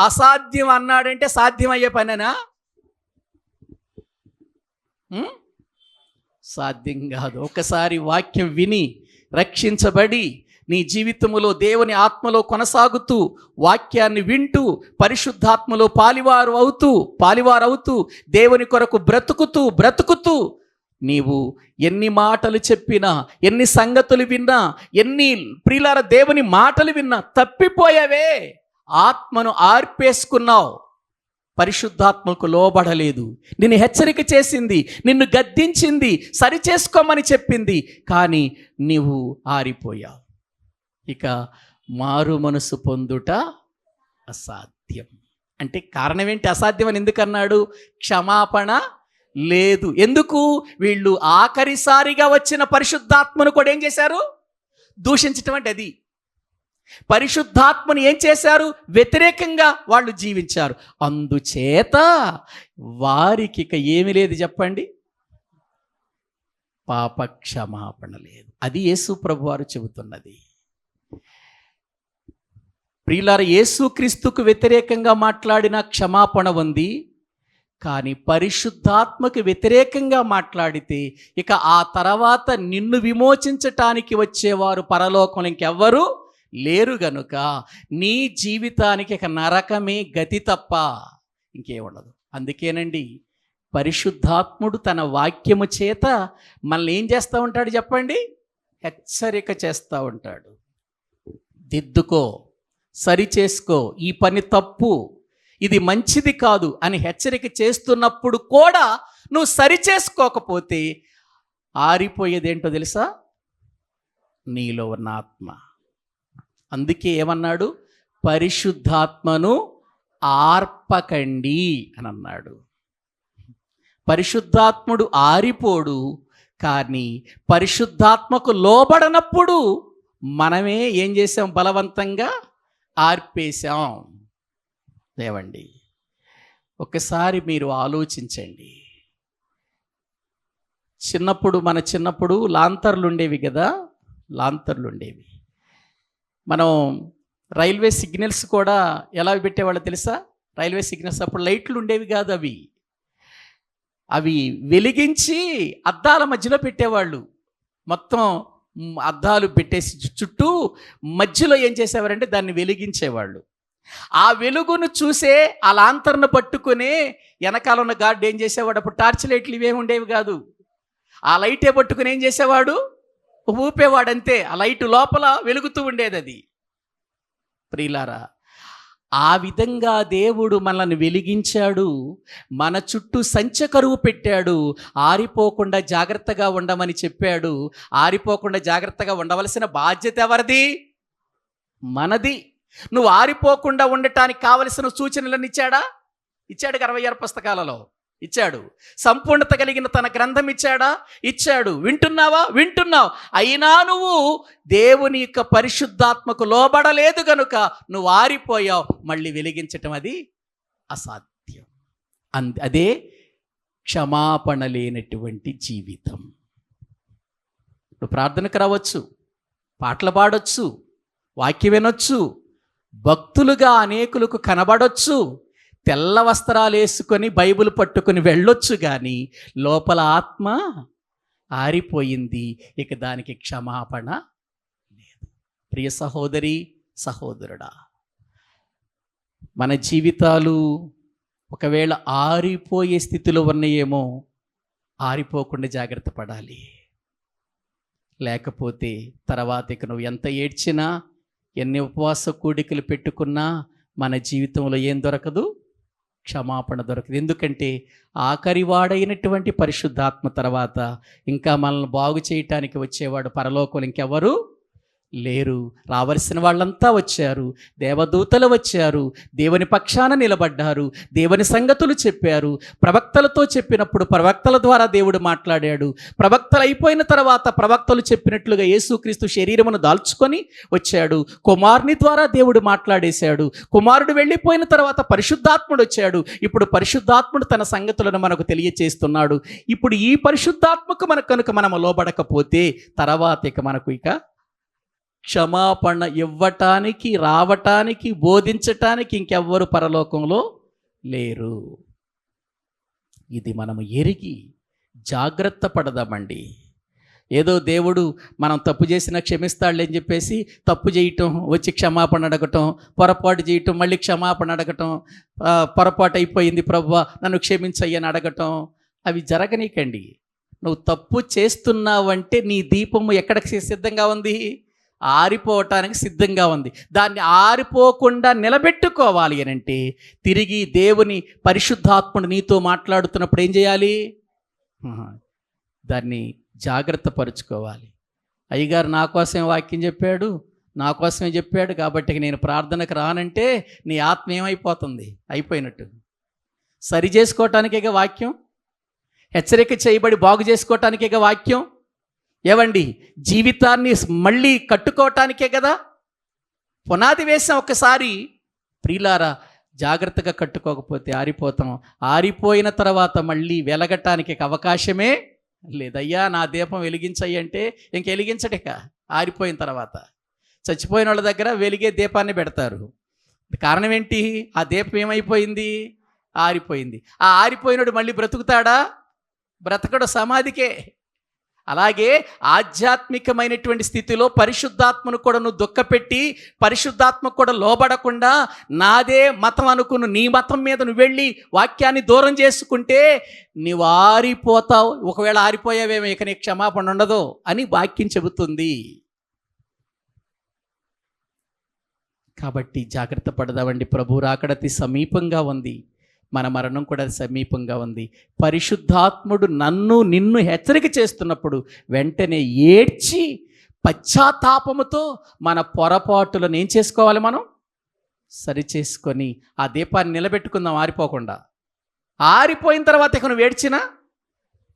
అసాధ్యం అన్నాడంటే సాధ్యమయ్యే పనేనా? సాధ్యం కాదు. ఒకసారి వాక్యం విని రక్షించబడి నీ జీవితంలో దేవుని ఆత్మలో కొనసాగుతూ వాక్యాన్ని వింటూ పరిశుద్ధాత్మలో పాలివారు అవుతూ దేవుని కొరకు బ్రతుకుతూ నీవు ఎన్ని మాటలు చెప్పినా, ఎన్ని సంగతులు విన్నా, ఎన్ని ప్రియులార దేవుని మాటలు విన్నా తప్పిపోయావే. ఆత్మను ఆర్పేసుకున్నావు. పరిశుద్ధాత్మకు లోబడలేదు. నిన్ను హెచ్చరిక చేసింది, నిన్ను గద్దించింది, సరిచేసుకోమని చెప్పింది, కానీ నీవు ఆరిపోయావు. ఇక మారు మనసు పొందుట అసాధ్యం. అంటే కారణం ఏంటి? అసాధ్యం అని ఎందుకన్నాడు? క్షమాపణ లేదు. ఎందుకు? వీళ్ళు ఆఖరిసారిగా వచ్చిన పరిశుద్ధాత్మను కూడా ఏం చేశారు? దూషించటం అంటే అది. పరిశుద్ధాత్మను ఏం చేశారు? వ్యతిరేకంగా వాళ్ళు జీవించారు. అందుచేత వారికి ఇక ఏమి లేదు చెప్పండి? పాప క్షమాపణ లేదు. అది యేసు ప్రభు వారు చెబుతున్నది. ప్రియులారా, యేసుక్రీస్తుకు వ్యతిరేకంగా మాట్లాడిన క్షమాపణ ఉంది, కానీ పరిశుద్ధాత్మకు వ్యతిరేకంగా మాట్లాడితే ఇక ఆ తర్వాత నిన్ను విమోచించటానికి వచ్చేవారు పరలోకంలో ఇంకెవ్వరూ లేరు గనుక నీ జీవితానికి ఇక నరకమే గతి తప్ప ఇంకేముండదు. అందుకేనండి పరిశుద్ధాత్ముడు తన వాక్యము చేత మనల్ని ఏం చేస్తూ ఉంటాడు చెప్పండి? హెచ్చరిక చేస్తూ ఉంటాడు. దిద్దుకో, సరి చేసుకో, ఈ పని తప్పు, ఇది మంచిది కాదు అని హెచ్చరిక చేస్తున్నప్పుడు కూడా నువ్వు సరి చేసుకోకపోతే ఆరిపోయేదేంటో తెలుసా? నీలో ఉన్న ఆత్మ. అందుకే ఏమన్నాడు? పరిశుద్ధాత్మను ఆర్పకండి అని అన్నాడు. పరిశుద్ధాత్ముడు ఆరిపోడు, కానీ పరిశుద్ధాత్మకు లోబడనప్పుడు మనమే ఏం చేసాం? బలవంతంగా ఆర్పేశాం. దేవండి, ఒకసారి మీరు ఆలోచించండి. మన చిన్నప్పుడు లాంతర్లు ఉండేవి కదా, లాంతర్లు ఉండేవి. మనం రైల్వే సిగ్నల్స్ కూడా ఎలా పెట్టేవాళ్ళో తెలుసా? రైల్వే సిగ్నల్స్ అప్పుడు లైట్లు ఉండేవి కాదు, అవి వెలిగించి అద్దాల మధ్యలో పెట్టేవాళ్ళు. మొత్తం అద్దాలు పెట్టేసి చుట్టూ మధ్యలో ఏం చేసేవారంటే దాన్ని వెలిగించేవాళ్ళు. ఆ వెలుగును చూసే ఆ లాంతర్ను పట్టుకుని వెనకాల ఉన్న గార్డ్ ఏం చేసేవాడు? అప్పుడు టార్చ్ లైట్లు ఇవేమి ఉండేవి కాదు. ఆ లైటే పట్టుకుని ఏం చేసేవాడు? ఊపేవాడంతే. ఆ లైట్ లోపల వెలుగుతూ ఉండేది అది. ప్రియులారా, ఆ విధంగా దేవుడు మనల్ని వెలిగించాడు, మన చుట్టూ సంచకరువు పెట్టాడు, ఆరిపోకుండా జాగ్రత్తగా ఉండమని చెప్పాడు. ఆరిపోకుండా జాగ్రత్తగా ఉండవలసిన బాధ్యత ఎవరిది? మనది. నువ్వు ఆరిపోకుండా ఉండటానికి కావలసిన సూచనలను ఇచ్చాడు 66 పుస్తకాలలో ఇచ్చాడు. సంపూర్ణత కలిగిన తన గ్రంథం ఇచ్చాడు. వింటున్నావు. అయినా నువ్వు దేవుని యొక్క పరిశుద్ధాత్మకు లోబడలేదు గనుక నువ్వు ఆరిపోయావు. మళ్ళీ వెలిగించటం అది అసాధ్యం. అదే క్షమాపణ లేనటువంటి జీవితం. నువ్వు ప్రార్థనకు రావచ్చు, పాటలు పాడొచ్చు, వాక్యం వినొచ్చు, భక్తులుగా అనేకులకు కనబడొచ్చు, తెల్ల వస్త్రాలు వేసుకొని బైబిల్ పట్టుకొని వెళ్ళొచ్చు, కానీ లోపల ఆత్మ ఆరిపోయింది. ఇక దానికి క్షమాపణ లేదు. ప్రియ సహోదరి, సహోదరుడా, మన జీవితాలు ఒకవేళ ఆరిపోయే స్థితిలో ఉన్నాయేమో, ఆరిపోకుండా జాగ్రత్త పడాలి. లేకపోతే తర్వాత ఇక నువ్వు ఎంత ఏడ్చినా, ఎన్ని ఉపవాస కూడికలు పెట్టుకున్నా మన జీవితంలో ఏం దొరకదు? క్షమాపణ దొరకదు. ఎందుకంటే ఆఖరివాడైనటువంటి పరిశుద్ధాత్మ తర్వాత ఇంకా మనల్ని బాగు చేయటానికి వచ్చేవాడు పరలోకంలో ఇంకెవరు లేరు. రావలసిన వాళ్ళంతా వచ్చారు, దేవదూతలు వచ్చారు, దేవుని పక్షాన నిలబడ్డారు, దేవుని సంగతులు చెప్పారు. ప్రవక్తలతో చెప్పినప్పుడు ప్రవక్తల ద్వారా దేవుడు మాట్లాడాడు. ప్రవక్తలు అయిపోయిన తర్వాత ప్రవక్తలు చెప్పినట్లుగా యేసుక్రీస్తు శరీరమును దాల్చుకొని వచ్చాడు. కుమారుని ద్వారా దేవుడు మాట్లాడేశాడు. కుమారుడు వెళ్ళిపోయిన తర్వాత పరిశుద్ధాత్ముడు వచ్చాడు. ఇప్పుడు పరిశుద్ధాత్ముడు తన సంగతులను మనకు తెలియచేస్తున్నాడు. ఇప్పుడు ఈ పరిశుద్ధాత్మకు మనము లోబడకపోతే తర్వాత మనకు క్షమాపణ ఇవ్వటానికి, రావటానికి, బోధించటానికి ఇంకెవ్వరు పరలోకంలో లేరు. ఇది మనము ఎరిగి జాగ్రత్త పడదామండి. ఏదో దేవుడు మనం తప్పు చేసినా క్షమిస్తాడులేని చెప్పేసి తప్పు చేయటం, వచ్చి క్షమాపణ అడగటం, పొరపాటు చేయటం, మళ్ళీ క్షమాపణ అడగటం, పొరపాటు అయిపోయింది ప్రభువా నన్ను క్షమించయ్యని అడగటం, అవి జరగనీకండి. నువ్వు తప్పు చేస్తున్నావంటే నీ దీపము ఎక్కడికి సిద్ధంగా ఉంది? ఆరిపోవటానికి సిద్ధంగా ఉంది. దాన్ని ఆరిపోకుండా నిలబెట్టుకోవాలి అని అంటే తిరిగి దేవుని పరిశుద్ధాత్ముడు నీతో మాట్లాడుతున్నప్పుడు ఏం చేయాలి? దాన్ని జాగ్రత్త పరుచుకోవాలి. అయ్యగారు నా కోసమే వాక్యం చెప్పాడు, నా కోసమే చెప్పాడు కాబట్టి నేను ప్రార్థనకు రానంటే నీ ఆత్మ ఏమైపోతుంది? అయిపోయినట్టు. సరి చేసుకోవటానికేగా వాక్యం, హెచ్చరిక చేయబడి బాగు చేసుకోవటానికేగా వాక్యం. ఏవండి, జీవితాన్ని మళ్ళీ కట్టుకోవటానికే కదా పునాది వేసాం ఒకసారి. ప్రియులారా, జాగ్రత్తగా కట్టుకోకపోతే ఆరిపోతాం. ఆరిపోయిన తర్వాత మళ్ళీ వెలగటానికి అవకాశమే లేదయ్యా. నా దీపం వెలిగించయ్యంటే ఇంక వెలిగించటక. ఆరిపోయిన తర్వాత చచ్చిపోయిన వాళ్ళ దగ్గర వెలిగే దీపాన్ని పెడతారు. కారణం ఏంటి? ఆ దీపం ఏమైపోయింది? ఆరిపోయింది. ఆ ఆరిపోయినోడు మళ్ళీ బ్రతుకుతాడా? బ్రతకడు, సమాధికే. అలాగే ఆధ్యాత్మికమైనటువంటి స్థితిలో పరిశుద్ధాత్మను కూడా నువ్వు దుఃఖపెట్టి పరిశుద్ధాత్మకు కూడా లోబడకుండా నాదే మతం అనుకుని నీ మతం మీద నువ్వు వెళ్ళి వాక్యాన్ని దూరం చేసుకుంటే నీవు ఆరిపోతావు. ఒకవేళ ఆరిపోయావేమో ఇక నీ క్షమాపణ ఉండదు అని వాక్యం చెబుతుంది. కాబట్టి జాగ్రత్త పడదామండి. ప్రభు రాకడ అతి సమీపంగా ఉంది, మన మరణం కూడా సమీపంగా ఉంది. పరిశుద్ధాత్ముడు నిన్ను హెచ్చరిక చేస్తున్నప్పుడు వెంటనే ఏడ్చి పశ్చాత్తాపముతో మన పొరపాటులను ఏం చేసుకోవాలి, మనం సరి చేసుకొని ఆ దీపాన్ని నిలబెట్టుకుందాం ఆరిపోకుండా. ఆరిపోయిన తర్వాత ఇక నువ్వు ఏడ్చినా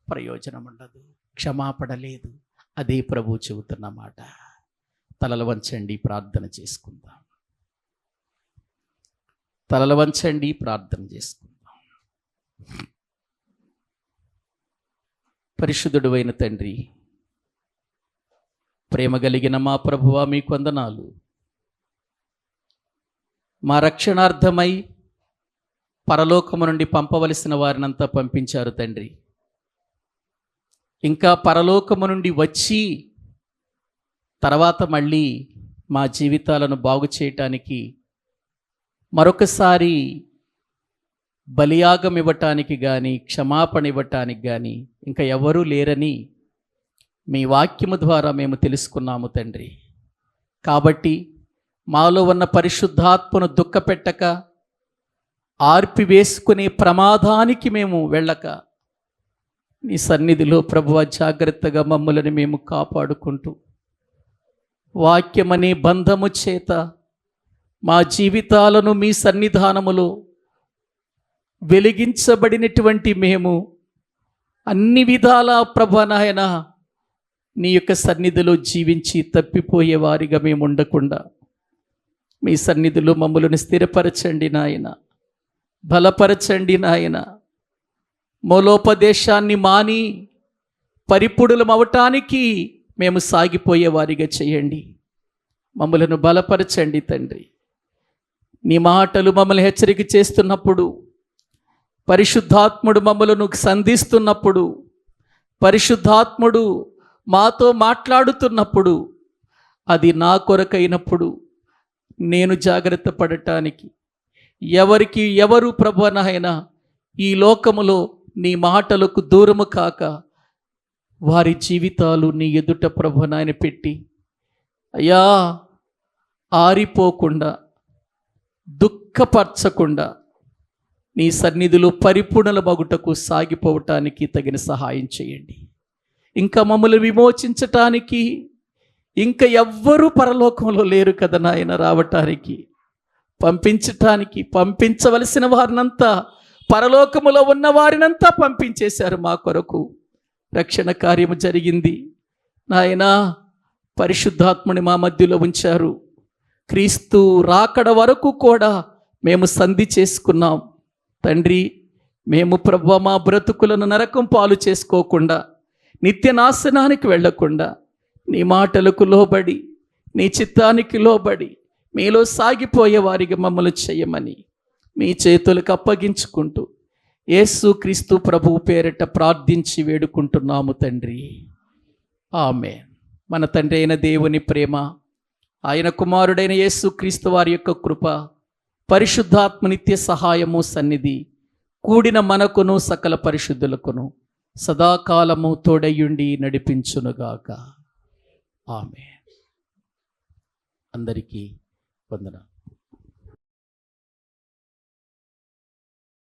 ప్రయోజనం ఉండదు, క్షమాపణ లేదు. అదే ప్రభు చెబుతున్న మాట. తలలు వంచండి, ప్రార్థన చేసుకుందాం. తలలు వంచండి, ప్రార్థన చేసుకుందాం. పరిశుద్ధుడైన తండ్రి, ప్రేమ కలిగిన మా ప్రభువా, మీకు వందనాలు. మా రక్షణార్థమై పరలోకము నుండి పంపవలసిన వారినంతా పంపించారు తండ్రి. ఇంకా పరలోకము నుండి వచ్చి తర్వాత మళ్ళీ మా జీవితాలను బాగు చేయటానికి మరొకసారి బలియాగం ఇవ్వటానికి కానీ క్షమాపణ ఇవ్వటానికి కానీ ఇంకా ఎవరూ లేరని మీ వాక్యము ద్వారా మేము తెలుసుకున్నాము తండ్రి. కాబట్టి మాలో ఉన్న పరిశుద్ధాత్మను దుఃఖపెట్టక ఆర్పివేసుకునే ప్రమాదానికి మేము వెళ్ళక నీ సన్నిధిలో ప్రభువా జాగ్రత్తగా మమ్మల్ని మేము కాపాడుకుంటూ వాక్యమనే బంధము చేత మా జీవితాలను మీ సన్నిధానములో వెలిగించబడినటువంటి మేము అన్ని విధాల ప్రభువా నాయన నీ యొక్క సన్నిధిలో జీవించి తప్పిపోయే వారిగా మేము ఉండకుండా మీ సన్నిధిలో మమ్మల్ని స్థిరపరచండి నాయన, బలపరచండి నాయన. మూలోపదేశాన్ని మాని పరిపూర్ణులం అవటానికి మేము సాగిపోయే వారిగా చేయండి. మమ్మలను బలపరచండి తండ్రి. నీ మాటలు మమ్మల్ని హెచ్చరిక చేస్తున్నప్పుడు, పరిశుద్ధాత్ముడు మమ్మలను సంధిస్తున్నప్పుడు, పరిశుద్ధాత్ముడు మాతో మాట్లాడుతున్నప్పుడు, అది నా కొరకైనప్పుడు నేను జాగ్రత్త పడటానికి ఎవరు ప్రభువనైనా ఈ లోకములో నీ మాటలకు దూరము కాక వారి జీవితాలు నీ ఎదుట ప్రభువనాయన పెట్టి అయ్యా ఆరిపోకుండా దుఃఖపరచకుండా నీ సన్నిధిలో పరిపూర్ణల మగుటకు సాగిపోవటానికి తగిన సహాయం చేయండి. ఇంకా మమ్మల్ని విమోచించటానికి ఇంకా ఎవ్వరూ పరలోకంలో లేరు కదా నాయన, రావటానికి పంపించటానికి పంపించవలసిన వారినంతా పరలోకములో ఉన్న వారినంతా పంపించేశారు. మా కొరకు రక్షణ కార్యము జరిగింది నాయనా. పరిశుద్ధాత్మని మా మధ్యలో ఉంచారు. క్రీస్తు రాకడ వరకు కూడా మేము సంధి చేసుకున్నాం తండ్రి. మేము ప్రభువా మా బ్రతుకులను నరకం పాలు చేసుకోకుండా, నిత్య నాశనానికి వెళ్లకుండా నీ మాటలకు లోబడి, నీ చిత్తానికి లోబడి మీలో సాగిపోయే వారికి మమ్మల్ని చేయమని మీ చేతులకు అప్పగించుకుంటూ యేసు క్రీస్తు ప్రభువు పేరిట ప్రార్థించి వేడుకుంటున్నాము తండ్రి. ఆమేన్. మన తండ్రి అయిన దేవుని ప్రేమ, ఆయన కుమారుడైన యేసు క్రీస్తు వారి యొక్క కృప, పరిశుద్ధాత్మ నిత్య సహాయము సన్నిధి కూడిన మనకును సకల పరిశుద్ధులకును సదాకాలము తోడయుండి నడిపించునుగాక. ఆమేన్. అందరికీ వందనాలు.